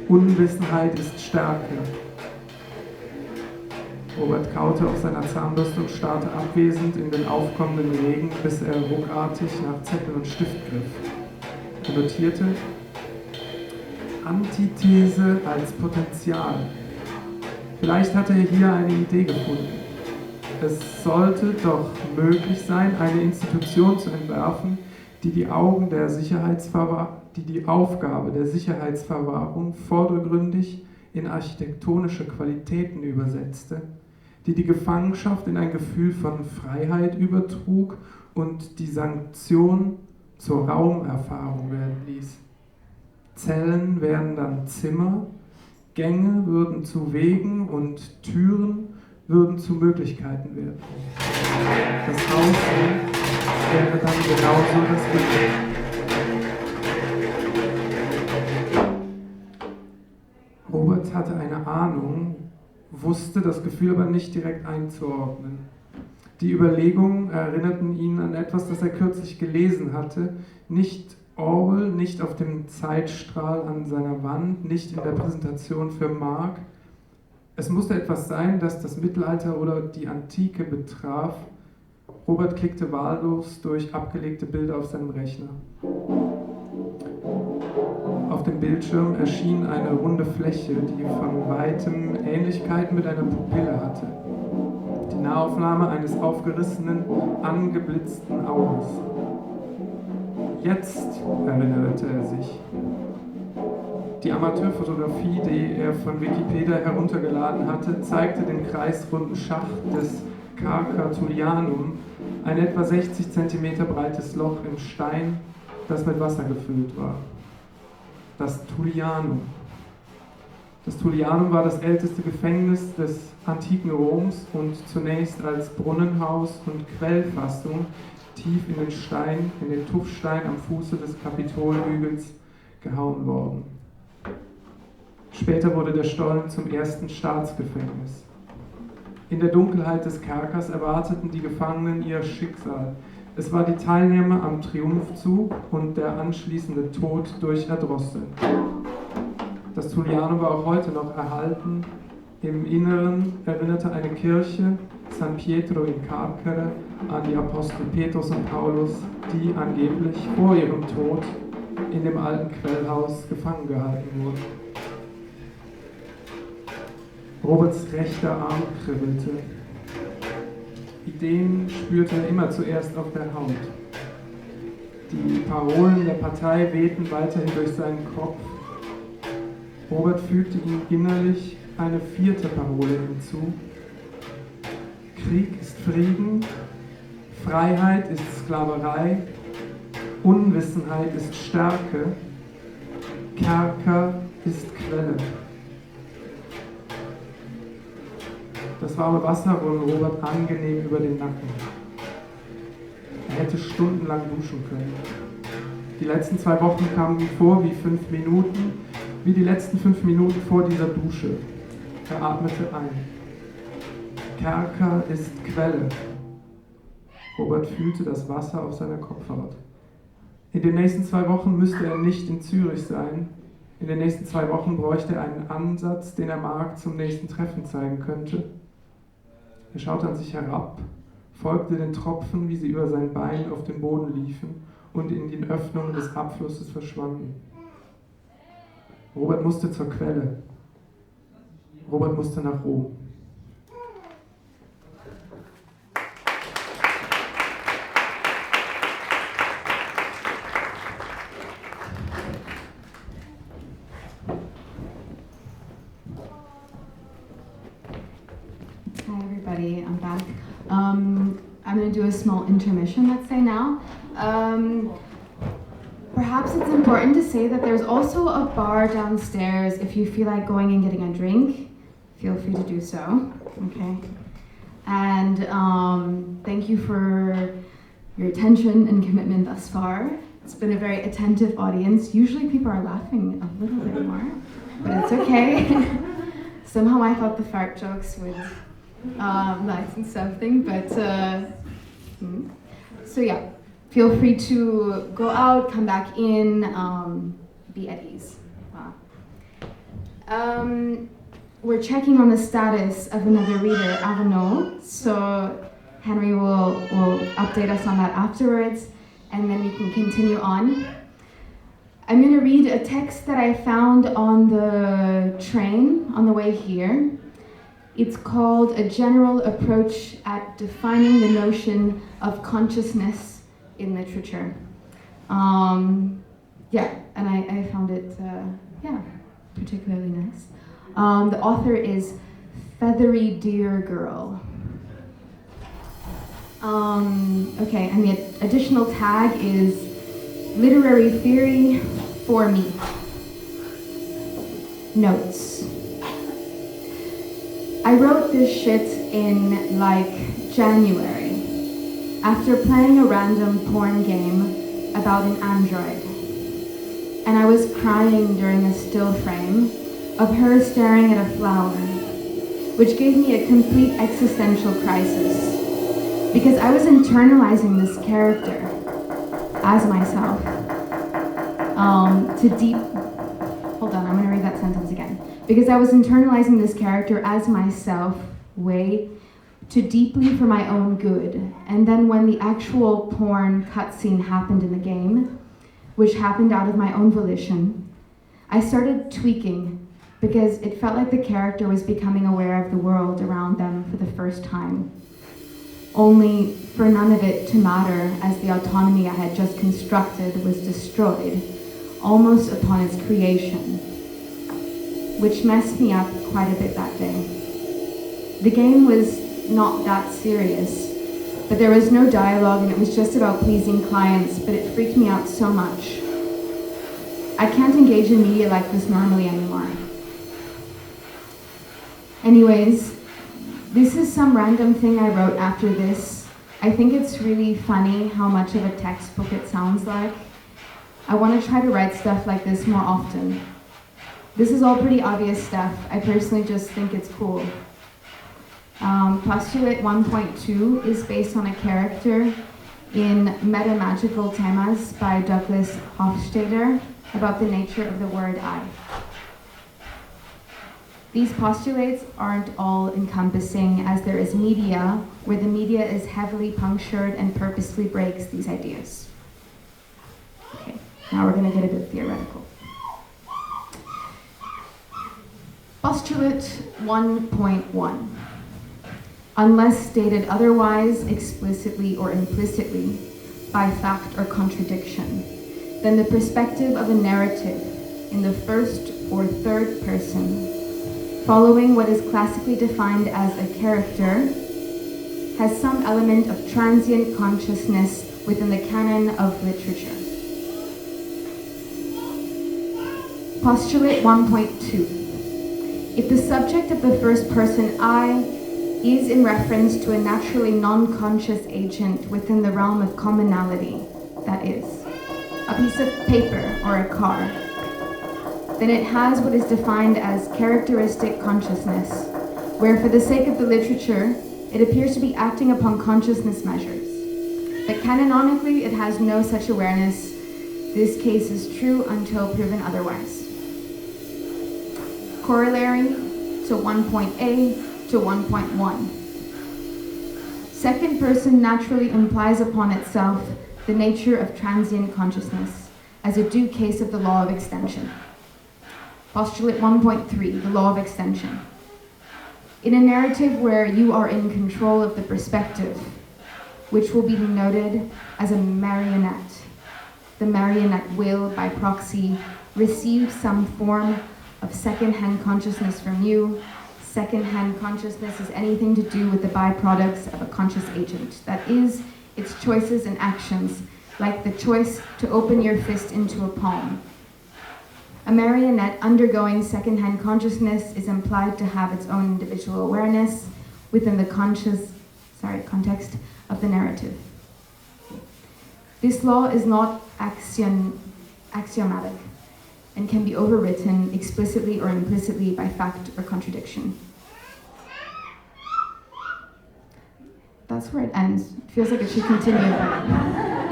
Unwissenheit ist Stärke. Robert kaute auf seiner Zahnbürste und starrte abwesend in den aufkommenden Regen, bis er ruckartig nach Zettel und Stift griff. Er notierte: Antithese als Potenzial. Vielleicht hatte er hier eine Idee gefunden. Es sollte doch möglich sein, eine Institution zu entwerfen, die die Aufgabe der Sicherheitsverwahrung vordergründig in architektonische Qualitäten übersetzte, die die Gefangenschaft in ein Gefühl von Freiheit übertrug und die Sanktion zur Raumerfahrung werden ließ. Zellen wären dann Zimmer, Gänge würden zu Wegen und Türen würden zu Möglichkeiten werden. Das Haus wäre dann genauso das Bild. Robert hatte eine Ahnung, wusste das Gefühl aber nicht direkt einzuordnen. Die Überlegungen erinnerten ihn an etwas, das er kürzlich gelesen hatte, nicht Orwell, nicht auf dem Zeitstrahl an seiner Wand, nicht in der Präsentation für Mark. Es musste etwas sein, das das Mittelalter oder die Antike betraf. Robert klickte wahllos durch abgelegte Bilder auf seinem Rechner. Auf dem Bildschirm erschien eine runde Fläche, die von weitem Ähnlichkeiten mit einer Pupille hatte. Die Nahaufnahme eines aufgerissenen, angeblitzten Auges. Jetzt erinnerte er sich. Die Amateurfotografie, die er von Wikipedia heruntergeladen hatte, zeigte den kreisrunden Schacht des Carca Tullianum, ein etwa 60 cm breites Loch im Stein, das mit Wasser gefüllt war. Das Tullianum. Das Tullianum war das älteste Gefängnis des antiken Roms und zunächst als Brunnenhaus und Quellfassung tief in den Stein, in den Tuffstein am Fuße des Kapitolhügels gehauen worden. Später wurde der Stollen zum ersten Staatsgefängnis. In der Dunkelheit des Kerkers erwarteten die Gefangenen ihr Schicksal. Es war die Teilnahme am Triumphzug und der anschließende Tod durch Erdrosseln. Das Tullianum war auch heute noch erhalten. Im Inneren erinnerte eine Kirche, San Pietro in Carcere, an die Apostel Petrus und Paulus, die angeblich vor ihrem Tod in dem alten Quellhaus gefangen gehalten wurden. Roberts rechter Arm kribbelte. Ideen spürte er immer zuerst auf der Haut. Die Parolen der Partei wehten weiterhin durch seinen Kopf. Robert fügte ihm innerlich eine 4. Parole hinzu. Krieg ist Frieden, Freiheit ist Sklaverei, Unwissenheit ist Stärke, Kerker ist Quelle. Das warme Wasser roll Robert angenehm über den Nacken. Er hätte stundenlang duschen können. Die letzten 2 Wochen kamen ihm vor wie 5 Minuten, wie die letzten 5 Minuten vor dieser Dusche. Er atmete ein. Kerker ist Quelle. Robert fühlte das Wasser auf seiner Kopfhaut. In den nächsten 2 Wochen müsste er nicht in Zürich sein. In den nächsten 2 Wochen bräuchte er einen Ansatz, den er Mark zum nächsten Treffen zeigen könnte. Er schaute an sich herab, folgte den Tropfen, wie sie über sein Bein auf den Boden liefen und in den Öffnungen des Abflusses verschwanden. Robert musste zur Quelle. Robert musste nach Rom. Hi everybody, I'm I'm going to do a small intermission, let's say now. Perhaps it's important to say that there's also a bar downstairs. If you feel like going and getting a drink, feel free to do so, okay? And thank you for your attention and commitment thus far. It's been a very attentive audience. Usually people are laughing a little bit more, but it's okay. Somehow I thought the fart jokes would license something, but so yeah, feel free to go out, come back in, be at ease. Wow. We're checking on the status of another reader, Arnaud, so Henry will update us on that afterwards, and then we can continue on. I'm going to read a text that I found on the train on the way here. It's called A General Approach at Defining the Notion of Consciousness in Literature. Yeah, and I found it, particularly nice. The author is Feathery Deer Girl. Okay, and the additional tag is Literary Theory for Me. Notes. I wrote this shit in, like, January, after playing a random porn game about an android. And I was crying during a still frame of her staring at a flower, which gave me a complete existential crisis, because I was internalizing this character as myself hold on, I'm going to read that sentence again. Because I was internalizing this character as myself, too deeply for my own good. And then when the actual porn cutscene happened in the game, which happened out of my own volition, I started tweaking because it felt like the character was becoming aware of the world around them for the first time. Only for none of it to matter, as the autonomy I had just constructed was destroyed, almost upon its creation, which messed me up quite a bit that day. The game was not that serious, but there was no dialogue and it was just about pleasing clients, but it freaked me out so much. I can't engage in media like this normally anymore. Anyways, this is some random thing I wrote after this. I think it's really funny how much of a textbook it sounds like. I want to try to write stuff like this more often. This is all pretty obvious stuff. I personally just think it's cool. Postulate 1.2 is based on a character in Metamagical Themas by Douglas Hofstadter about the nature of the word I. These postulates aren't all encompassing, as there is media, where the media is heavily punctured and purposely breaks these ideas. Okay, now we're going to get a bit theoretical. Postulate 1.1. Unless stated otherwise, explicitly or implicitly, by fact or contradiction, then the perspective of a narrative in the first or third person, following what is classically defined as a character, has some element of transient consciousness within the canon of literature. Postulate 1.2. If the subject of the first person I is in reference to a naturally non-conscious agent within the realm of commonality, that is, a piece of paper or a car, then it has what is defined as characteristic consciousness, where for the sake of the literature, it appears to be acting upon consciousness measures. But canonically, it has no such awareness. This case is true until proven otherwise. Corollary to 1.A to 1.1. Second person naturally implies upon itself the nature of transient consciousness as a due case of the law of extension. Postulate 1.3, the law of extension. In a narrative where you are in control of the perspective, which will be denoted as a marionette, the marionette will, by proxy, receive some form of second-hand consciousness from you, second-hand consciousness has anything to do with the byproducts of a conscious agent. That is, its choices and actions, like the choice to open your fist into a palm. A marionette undergoing second-hand consciousness is implied to have its own individual awareness within the context of the narrative. This law is not axiomatic and can be overwritten explicitly or implicitly by fact or contradiction. That's where it ends. It feels like it should continue, but...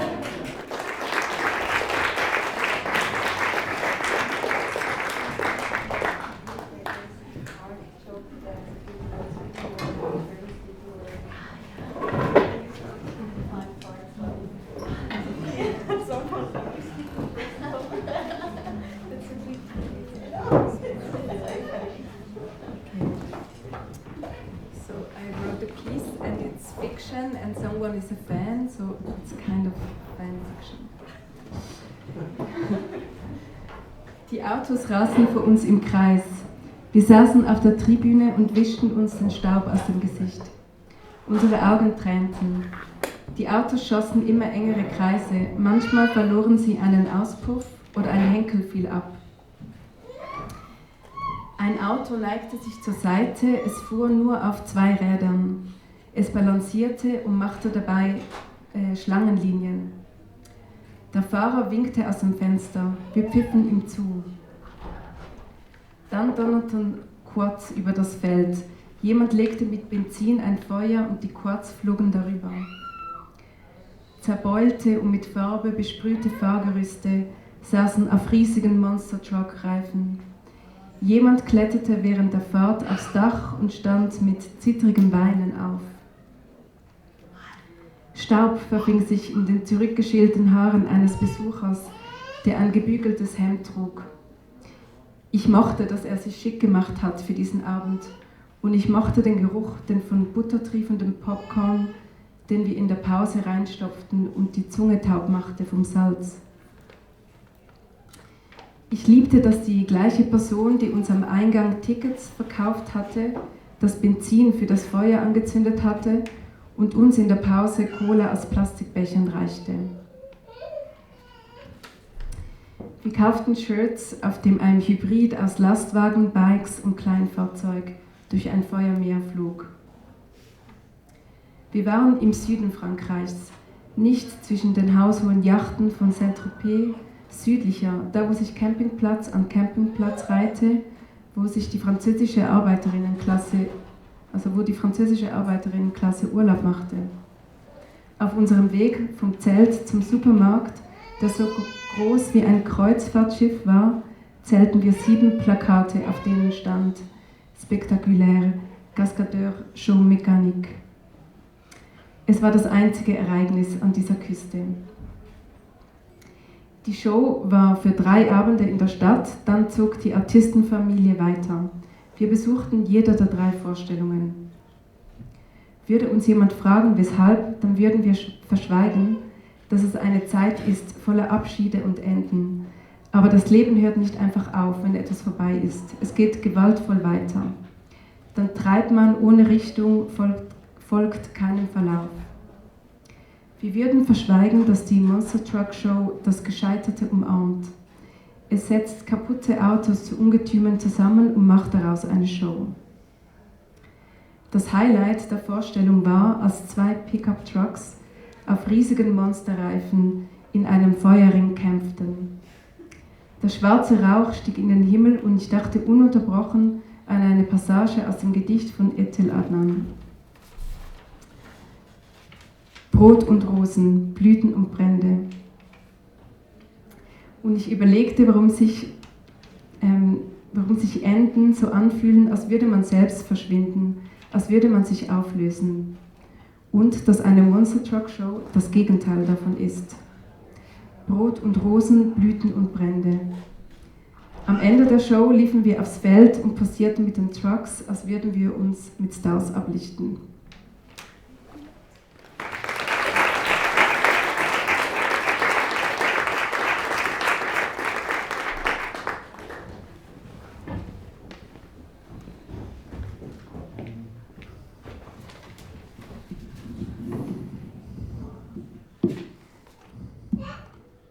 And someone is a fan, so it's kind of fan fiction. Die Autos rasten vor uns im Kreis. Wir saßen auf der Tribüne und wischten uns den Staub aus dem Gesicht. Unsere Augen tränten. Die Autos schossen immer engere Kreise. Manchmal verloren sie einen Auspuff oder ein Henkel fiel ab. Ein Auto neigte sich zur Seite, es fuhr nur auf 2 Rädern. Es balancierte und machte dabei Schlangenlinien. Der Fahrer winkte aus dem Fenster. Wir pfiffen ihm zu. Dann donnerten Quads über das Feld. Jemand legte mit Benzin ein Feuer und die Quads flogen darüber. Zerbeulte und mit Farbe besprühte Fahrgerüste saßen auf riesigen Monster-Truck-Reifen. Jemand kletterte während der Fahrt aufs Dach und stand mit zittrigen Beinen auf. Staub verfing sich in den zurückgeschälten Haaren eines Besuchers, der ein gebügeltes Hemd trug. Ich mochte, dass er sich schick gemacht hat für diesen Abend, und ich mochte den Geruch, den von Butter triefenden Popcorn, den wir in der Pause reinstopften und die Zunge taub machte vom Salz. Ich liebte, dass die gleiche Person, die uns am Eingang Tickets verkauft hatte, das Benzin für das Feuer angezündet hatte und uns in der Pause Cola aus Plastikbechern reichte. Wir kauften Shirts, auf dem ein Hybrid aus Lastwagen, Bikes und Kleinfahrzeug durch ein Feuermeer flog. Wir waren im Süden Frankreichs, nicht zwischen den haushohen Yachten von Saint-Tropez, südlicher, da wo sich Campingplatz an Campingplatz reihte, wo die französische Arbeiterinnenklasse Urlaub machte. Auf unserem Weg vom Zelt zum Supermarkt, der so groß wie ein Kreuzfahrtschiff war, zählten wir 7 Plakate, auf denen stand Spectaculaire, Cascadeur, Show Mécanique. Es war das einzige Ereignis an dieser Küste. Die Show war für 3 Abende in der Stadt, dann zog die Artistenfamilie weiter. Wir besuchten jede der 3 Vorstellungen. Würde uns jemand fragen, weshalb, dann würden wir verschweigen, dass es eine Zeit ist voller Abschiede und Enden. Aber das Leben hört nicht einfach auf, wenn etwas vorbei ist. Es geht gewaltvoll weiter. Dann treibt man ohne Richtung, folgt keinem Verlauf. Wir würden verschweigen, dass die Monster Truck Show das Gescheiterte umarmt. Es setzt kaputte Autos zu Ungetümen zusammen und macht daraus eine Show. Das Highlight der Vorstellung war, als 2 Pickup-Trucks auf riesigen Monsterreifen in einem Feuerring kämpften. Der schwarze Rauch stieg in den Himmel und ich dachte ununterbrochen an eine Passage aus dem Gedicht von Etel Adnan. Brot und Rosen, Blüten und Brände. Und ich überlegte, warum sich Enden so anfühlen, als würde man selbst verschwinden, als würde man sich auflösen. Und dass eine Monster Truck Show das Gegenteil davon ist. Brot und Rosen, Blüten und Brände. Am Ende der Show liefen wir aufs Feld und posierten mit den Trucks, als würden wir uns mit Stars ablichten.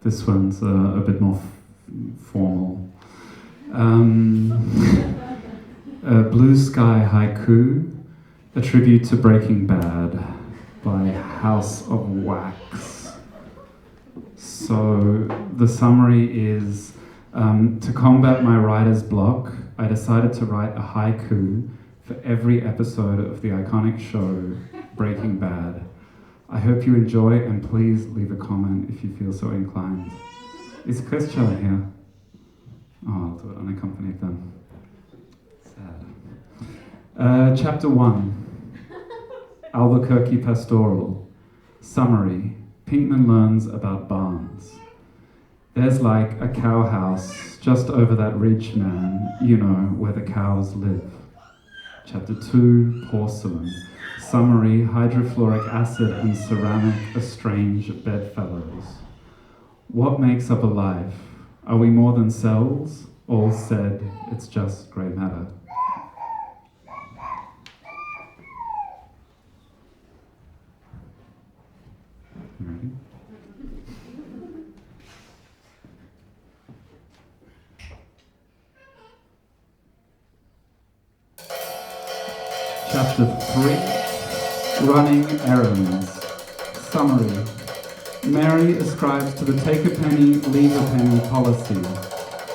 This one's a bit more formal. Blue Sky Haiku, a tribute to Breaking Bad by House of Wax. So the summary is, to combat my writer's block, I decided to write a haiku for every episode of the iconic show Breaking Bad. I hope you enjoy, and please leave a comment if you feel so inclined. Is Christian here? Oh, I'll do it unaccompanied then. Sad. Chapter 1. Albuquerque Pastoral. Summary. Pinkman learns about barns. There's like a cow house just over that ridge, man, you know, where the cows live. Chapter 2. Porcelain. Summary. Hydrofluoric acid and ceramic estrange bedfellows. What makes up a life? Are we more than cells? All said, it's just grey matter. You ready? Chapter 3. Running errands. Summary. Mary ascribes to the take a penny, leave a penny policy.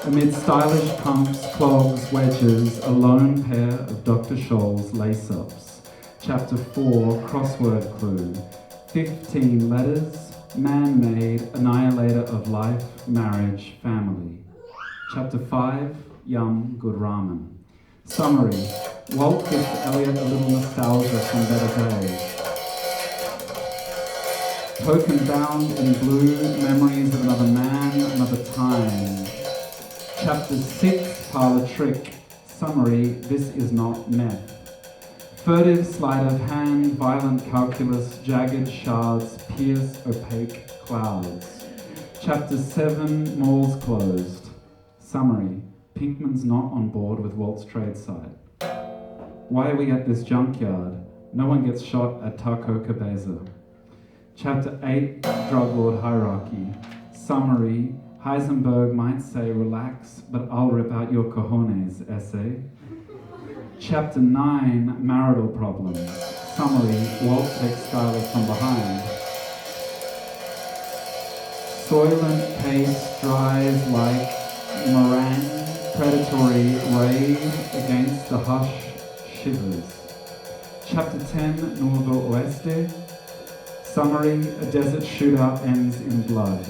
Amid stylish pumps, clogs, wedges, a lone pair of Dr. Scholl's lace-ups. Chapter 4, crossword clue. 15 letters, man-made, annihilator of life, marriage, family. Chapter 5, yum, good ramen. Summary. Walt gives Elliot a little nostalgia from better days. Token bound in blue, memories of another man, another time. Chapter 6, parlor trick. Summary, this is not meth. Furtive sleight of hand, violent calculus, jagged shards, pierce opaque clouds. Chapter 7, malls closed. Summary, Pinkman's not on board with Walt's trade site. Why are we at this junkyard? No one gets shot at Taco Cabeza. Chapter 8, Drug Lord Hierarchy. Summary, Heisenberg might say relax, but I'll rip out your cojones essay. Chapter 9, Marital Problems. Summary, Walt takes Skylar from behind. Soylent paste dries like meringue, predatory raid against the hush shivers. Chapter 10, Nuevo Oeste. Summary, a desert shootout ends in blood.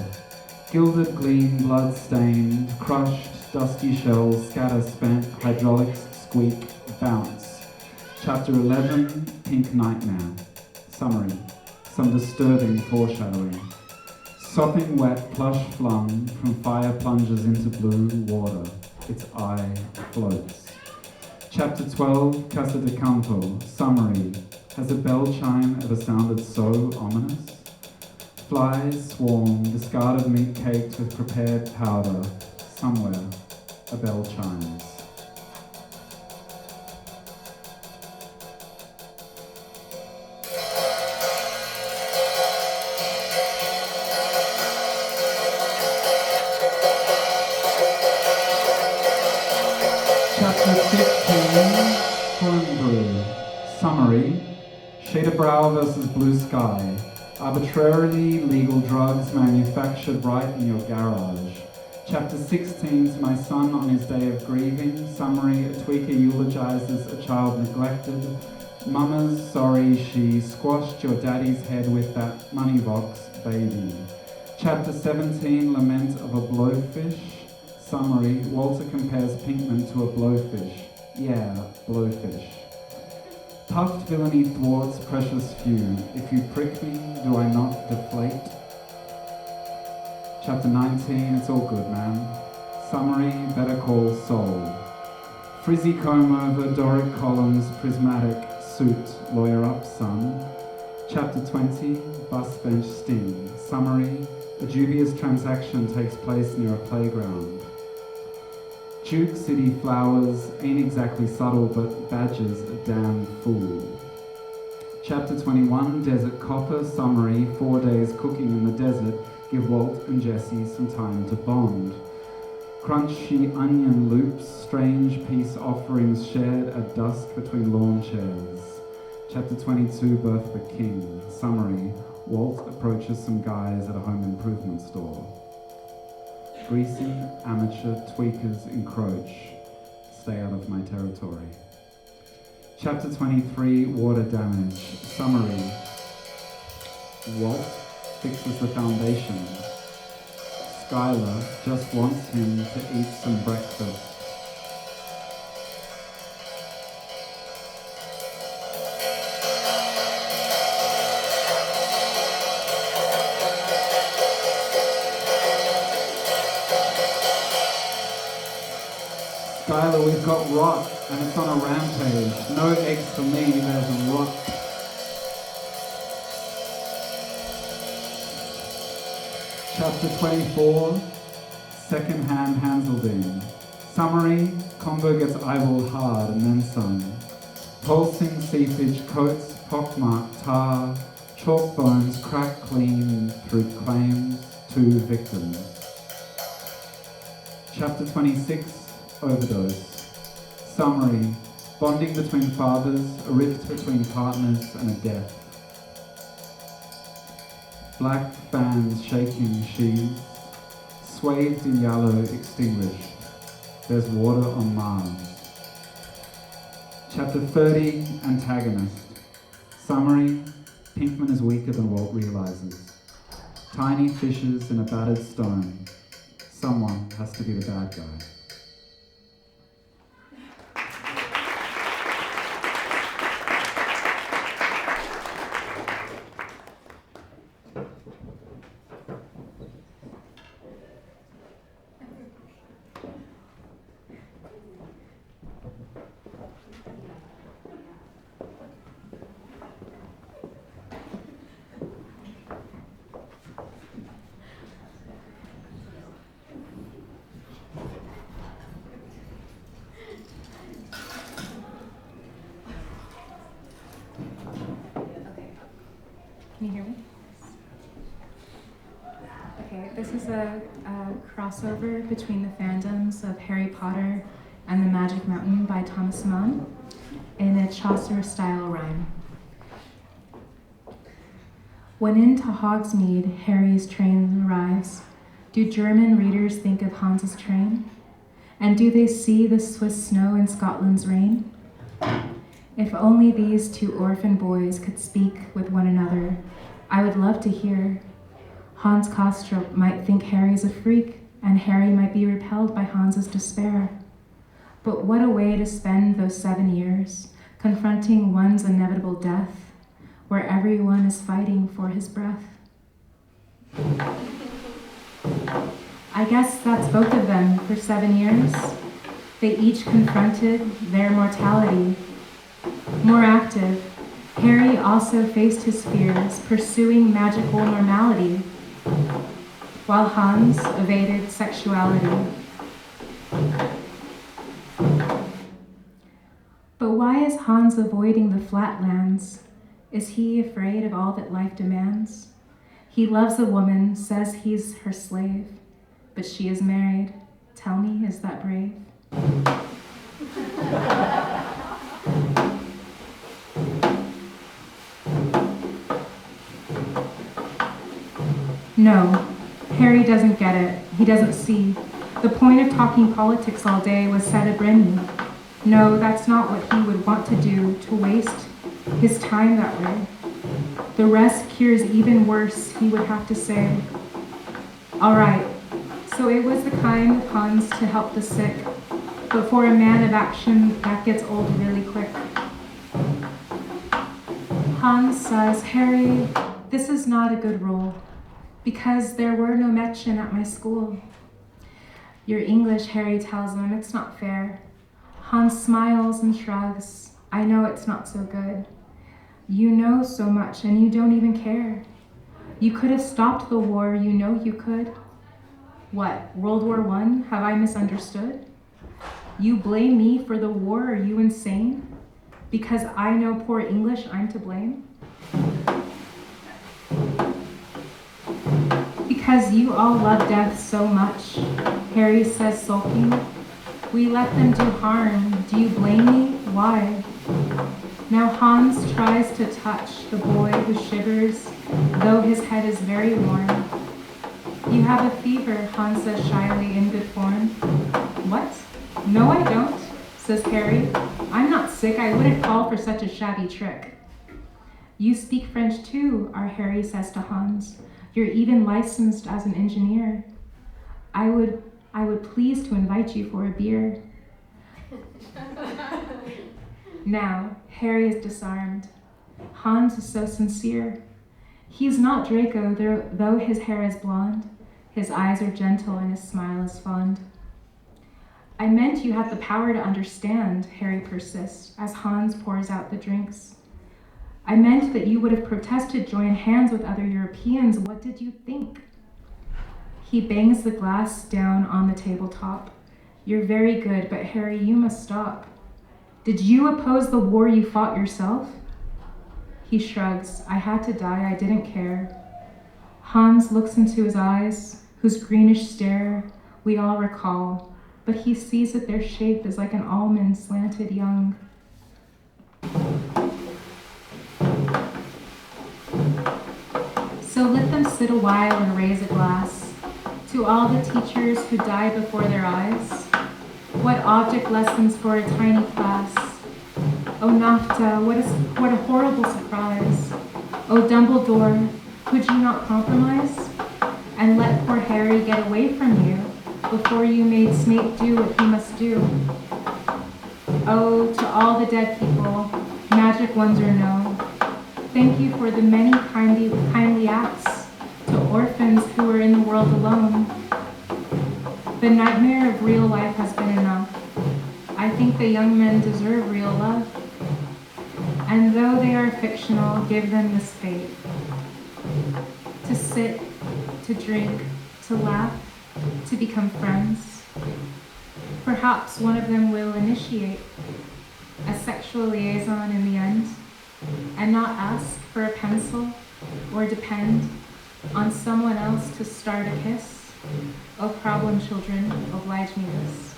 Gilded gleam, blood-stained, crushed, dusty shells, scatter spent, hydraulics squeak, bounce. Chapter 11, Pink Nightmare. Summary, some disturbing foreshadowing. Sopping wet, plush flung from fire plunges into blue water. Its eye floats. Chapter 12, Casa de Campo. Summary, has a bell chime ever sounded so ominous? Flies swarm, discarded meat caked with prepared powder. Somewhere, a bell chimes. Chapter 15, Cornbrew. Summary, Shade of Brow versus Blue Sky. Arbitrarily legal drugs manufactured right in your garage. Chapter 16, to my son on his day of grieving. Summary, a tweaker eulogizes a child neglected. Mama's sorry she squashed your daddy's head with that money box, baby. Chapter 17, Lament of a Blowfish. Summary, Walter compares Pinkman to a blowfish. Yeah, blowfish. Puffed villainy thwarts precious few. If you prick me, do I not deflate? Chapter 19, it's all good, man. Summary, Better Call Saul. Frizzy comb over, Doric columns, prismatic suit, lawyer up, son. Chapter 20, Bus bench sting. Summary, a dubious transaction takes place near a playground. Duke City flowers ain't exactly subtle, but Badger's a damn fool. Chapter 21, Desert Copper, summary, 4 days cooking in the desert, give Walt and Jessie some time to bond. Crunchy onion loops, strange peace offerings shared at dusk between lawn chairs. Chapter 22, Birth of a King, summary, Walt approaches some guys at a home improvement store. Greasy, amateur, tweakers encroach. Stay out of my territory. Chapter 23, Water Damage, summary, Walt fixes the foundation. Skylar just wants him to eat some breakfast. Skylar, we've got rot, and it's on a rampage. No eggs for me, there's rot. Chapter 24, Second-Hand Hansel-Ding. Summary, combo gets eyeballed hard and then some. Pulsing seepage coats, pockmarked tar, chalk bones crack clean through claims, 2 victims. Chapter 26, Overdose. Summary, bonding between fathers, a rift between partners, and a death. Black fans shaking sheaves, swathed in yellow extinguished. There's water on Mars. Chapter 30, Antagonist. Summary, Pinkman is weaker than Walt realizes. Tiny fishes in a battered stone. Someone has to be the bad guy. Can you hear me? Okay, this is a crossover between the fandoms of Harry Potter and the Magic Mountain by Thomas Mann in a Chaucer-style rhyme. When into Hogsmeade Harry's train arrives, do German readers think of Hans's train? And do they see the Swiss snow in Scotland's rain? If only these 2 orphan boys could speak with one another, I would love to hear. Hans Kostrup might think Harry's a freak, and Harry might be repelled by Hans's despair. But what a way to spend those 7 years, confronting one's inevitable death, where everyone is fighting for his breath. I guess that's both of them for 7 years. They each confronted their mortality. More active, Harry also faced his fears, pursuing magical normality, while Hans evaded sexuality. But why is Hans avoiding the flatlands? Is he afraid of all that life demands? He loves a woman, says he's her slave, but she is married. Tell me, is that brave? No, Harry doesn't get it. He doesn't see. The point of talking politics all day was said to Brendan. No, that's not what he would want to do, to waste his time that way. The rest cures even worse, he would have to say. All right, so it was the kind of Hans to help the sick, but for a man of action, that gets old really quick. Hans says, Harry, this is not a good role, because there were no Mädchen at my school. Your English, Harry tells him, it's not fair. Hans smiles and shrugs. I know it's not so good. You know so much and you don't even care. You could have stopped the war, you know you could. What, World War I? Have I misunderstood? You blame me for the war, are you insane? Because I know poor English, I'm to blame? Because you all love death so much, Harry says sulking. We let them do harm. Do you blame me? Why? Now Hans tries to touch the boy who shivers, though his head is very warm. You have a fever, Hans says shyly in good form. What? No, I don't, says Harry. I'm not sick. I wouldn't fall for such a shabby trick. You speak French too, our Harry says to Hans. You're even licensed as an engineer. I would please to invite you for a beer. Now, Harry is disarmed. Hans is so sincere. He's not Draco, though his hair is blonde. His eyes are gentle and his smile is fond. I meant you had the power to understand, Harry persists, as Hans pours out the drinks. I meant that you would have protested join hands with other Europeans. What did you think? He bangs the glass down on the tabletop. You're very good, but Harry, you must stop. Did you oppose the war you fought yourself? He shrugs. I had to die. I didn't care. Hans looks into his eyes, whose greenish stare we all recall, but he sees that their shape is like an almond slanted young. So let them sit a while and raise a glass to all the teachers who died before their eyes. What object lessons for a tiny class. Oh, Nafta, what a horrible surprise. Oh, Dumbledore, could you not compromise and let poor Harry get away from you before you made Snape do what he must do? Oh, to all the dead people, magic ones or no, thank you for the many kindly acts to orphans who are in the world alone. The nightmare of real life has been enough. I think the young men deserve real love. And though they are fictional, give them this fate. To sit, to drink, to laugh, to become friends. Perhaps one of them will initiate a sexual liaison in the end, and not ask for a pencil or depend on someone else to start a kiss. Oh, problem children, oblige me this.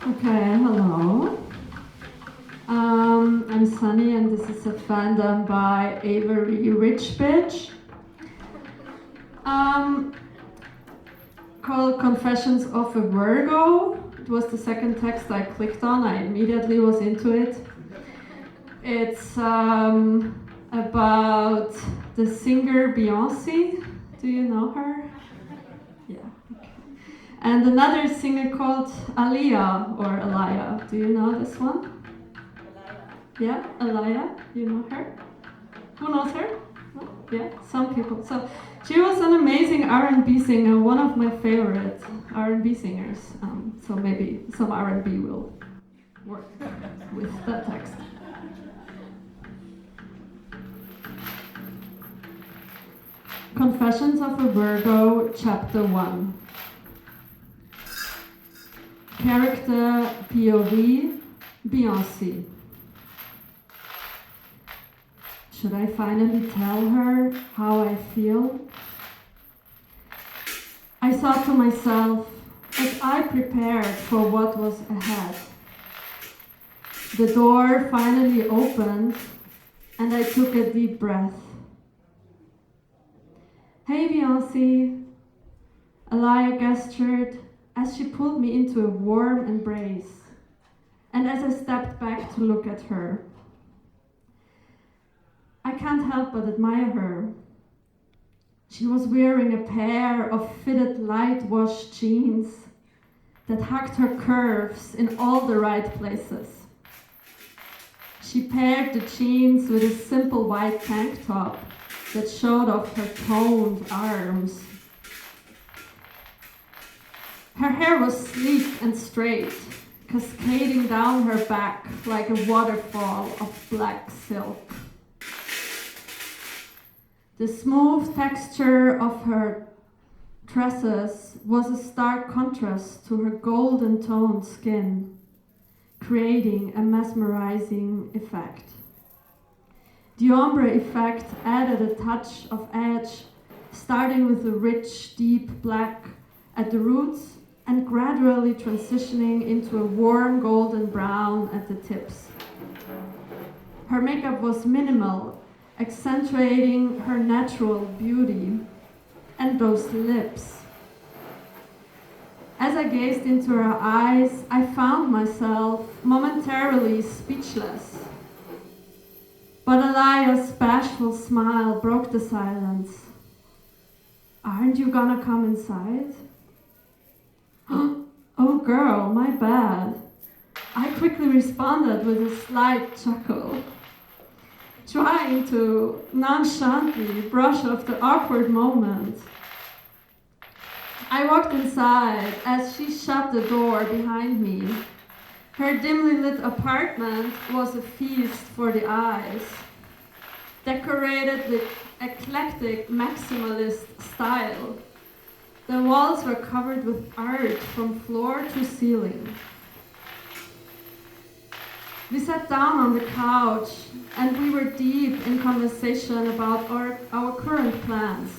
Okay, hello. I'm Sunny, and this is a fandom by Avery Rich Bitch called Confessions of a Virgo. It was the second text I clicked on. I immediately was into it. It's about the singer Beyoncé. Do you know her? Yeah. Okay. And another singer called Aaliyah or Aliyah. Do you know this one? Yeah, Aliyah. You know her? Who knows her? No? Yeah, some people. So she was an amazing R&B singer, one of my favorite R&B singers. So maybe some R&B will work with that text. Confessions of a Virgo, Chapter 1. Character POV, Beyoncé. Should I finally tell her how I feel? I thought to myself as I prepared for what was ahead. The door finally opened and I took a deep breath. Hey Beyoncé, Aliyah gestured as she pulled me into a warm embrace, and as I stepped back to look at her. I can't help but admire her. She was wearing a pair of fitted light wash jeans that hugged her curves in all the right places. She paired the jeans with a simple white tank top that showed off her toned arms Her hair was sleek and straight, cascading down her back like a waterfall of black silk. The smooth texture of her tresses was a stark contrast to her golden-toned skin, creating a mesmerizing effect. The ombre effect added a touch of edge, starting with a rich, deep black at the roots and gradually transitioning into a warm golden brown at the tips. Her makeup was minimal, accentuating her natural beauty and those lips. As I gazed into her eyes, I found myself momentarily speechless. But Elia's bashful smile broke the silence. "Aren't you gonna come inside?" "Oh girl, my bad." I quickly responded with a slight chuckle, trying to nonchalantly brush off the awkward moment. I walked inside as she shut the door behind me. Her dimly lit apartment was a feast for the eyes, decorated with eclectic maximalist style. The walls were covered with art from floor to ceiling. We sat down on the couch and we were deep in conversation about our current plans.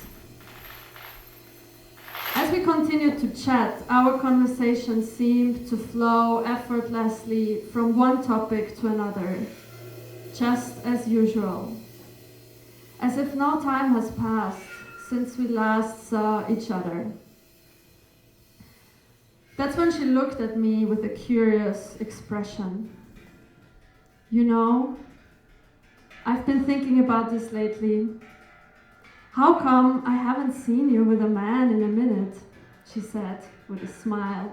As we continued to chat, our conversation seemed to flow effortlessly from one topic to another, just as usual, as if no time has passed since we last saw each other. That's when she looked at me with a curious expression. "You know, I've been thinking about this lately. How come I haven't seen you with a man in a minute?" she said with a smile.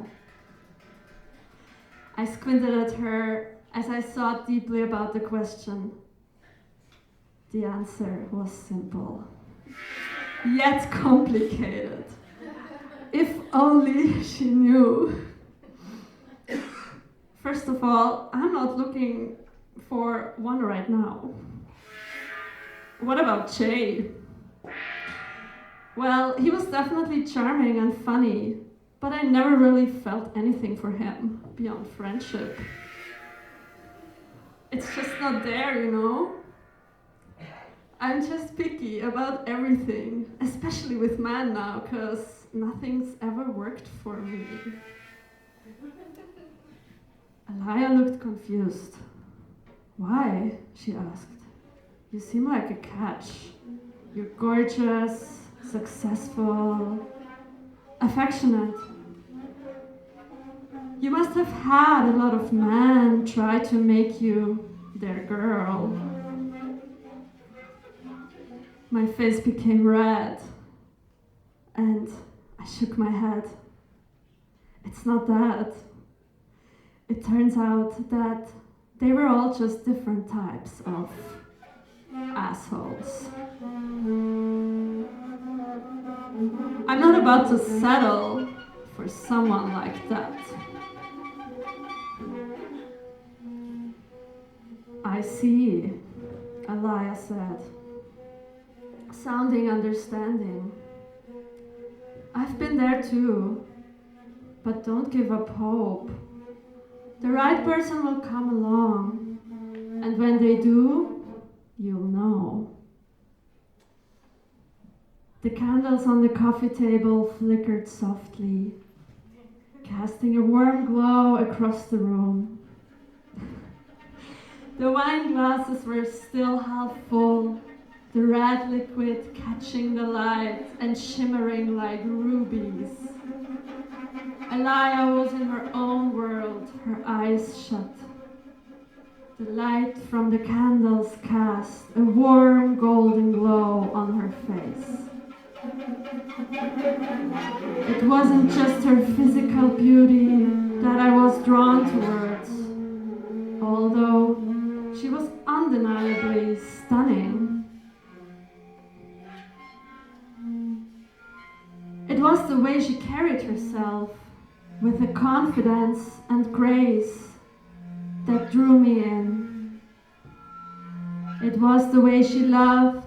I squinted at her as I thought deeply about the question. The answer was simple, yet complicated. If only she knew. First of all, I'm not looking for one right now. What about Jay? Well, he was definitely charming and funny, but I never really felt anything for him beyond friendship. It's just not there, you know? I'm just picky about everything, especially with men now, because nothing's ever worked for me. Elia looked confused. "Why?" she asked. "You seem like a catch. You're gorgeous, successful, affectionate. You must have had a lot of men try to make you their girl." My face became red, and I shook my head. It's not that. It turns out that they were all just different types of assholes. I'm not about to settle for someone like that. "I see," Elia said, sounding understanding. "I've been there too, but don't give up hope. The right person will come along, and when they do, you'll know." The candles on the coffee table flickered softly, casting a warm glow across the room. The wine glasses were still half full, the red liquid catching the light and shimmering like rubies. Elia was in her own world, her eyes shut. The light from the candles cast a warm golden glow on her face. It wasn't just her physical beauty that I was drawn towards, although she was undeniably stunning. It was the way she carried herself, with a confidence and grace that drew me in. It was the way she loved,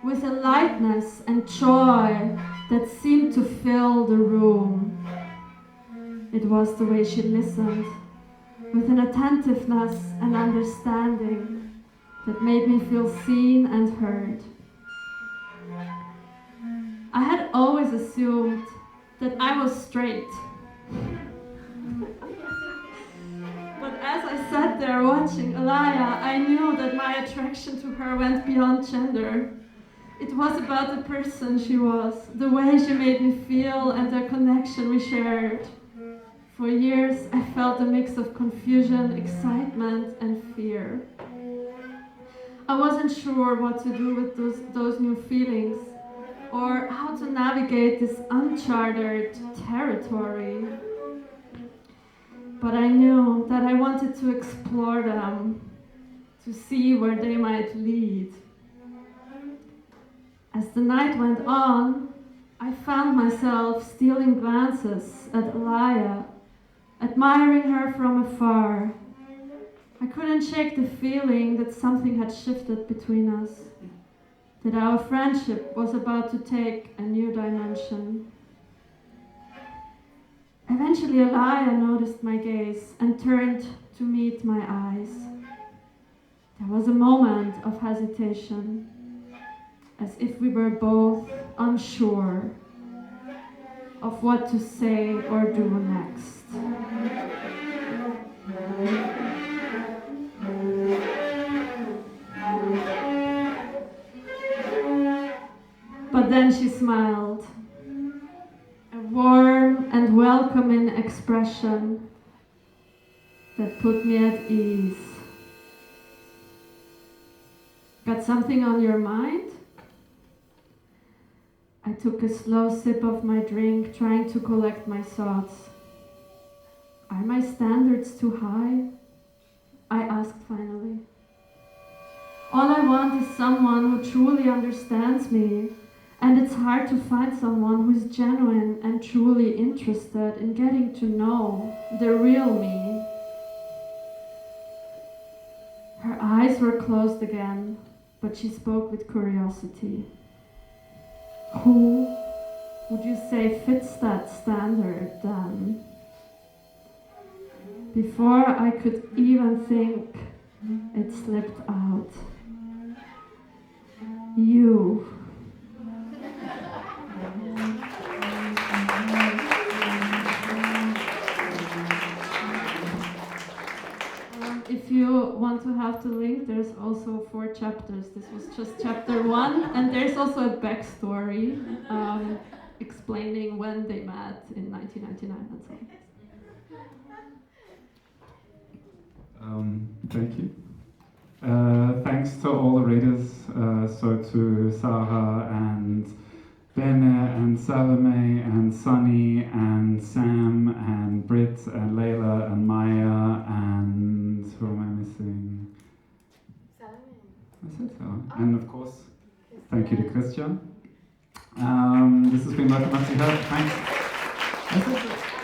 with a lightness and joy that seemed to fill the room. It was the way she listened, with an attentiveness and understanding that made me feel seen and heard. I had always assumed that I was straight. But as I sat there watching Olah, I knew that my attraction to her went beyond gender. It was about the person she was, the way she made me feel, and the connection we shared. For years, I felt a mix of confusion, excitement, and fear. I wasn't sure what to do with those new feelings, or how to navigate this uncharted territory. But I knew that I wanted to explore them, to see where they might lead. As the night went on, I found myself stealing glances at Olah, admiring her from afar. I couldn't shake the feeling that something had shifted between us, that our friendship was about to take a new dimension. Eventually, Olah noticed my gaze and turned to meet my eyes. There was a moment of hesitation, as if we were both unsure of what to say or do next. But then she smiled, a warm and welcoming expression that put me at ease. Got something on your mind? I took a slow sip of my drink, trying to collect my thoughts. Are my standards too high? I asked finally. All I want is someone who truly understands me, and it's hard to find someone who's genuine and truly interested in getting to know the real me. Her eyes were closed again, but she spoke with curiosity. Who would you say fits that standard then? Before I could even think, it slipped out. You. If you want to have the link, there's also 4 chapters. This was just chapter 1, and there's also a backstory explaining when they met in 1999 and so on. Thank you. Thanks to all the readers, so to Sarah and Bene and Salome and Sunny and Sam and Brit and Leila and Maya and who am I missing? Salome. I said Salome. And of course, thank you to Christian. This has been Lurker Moxie Heart. Thanks.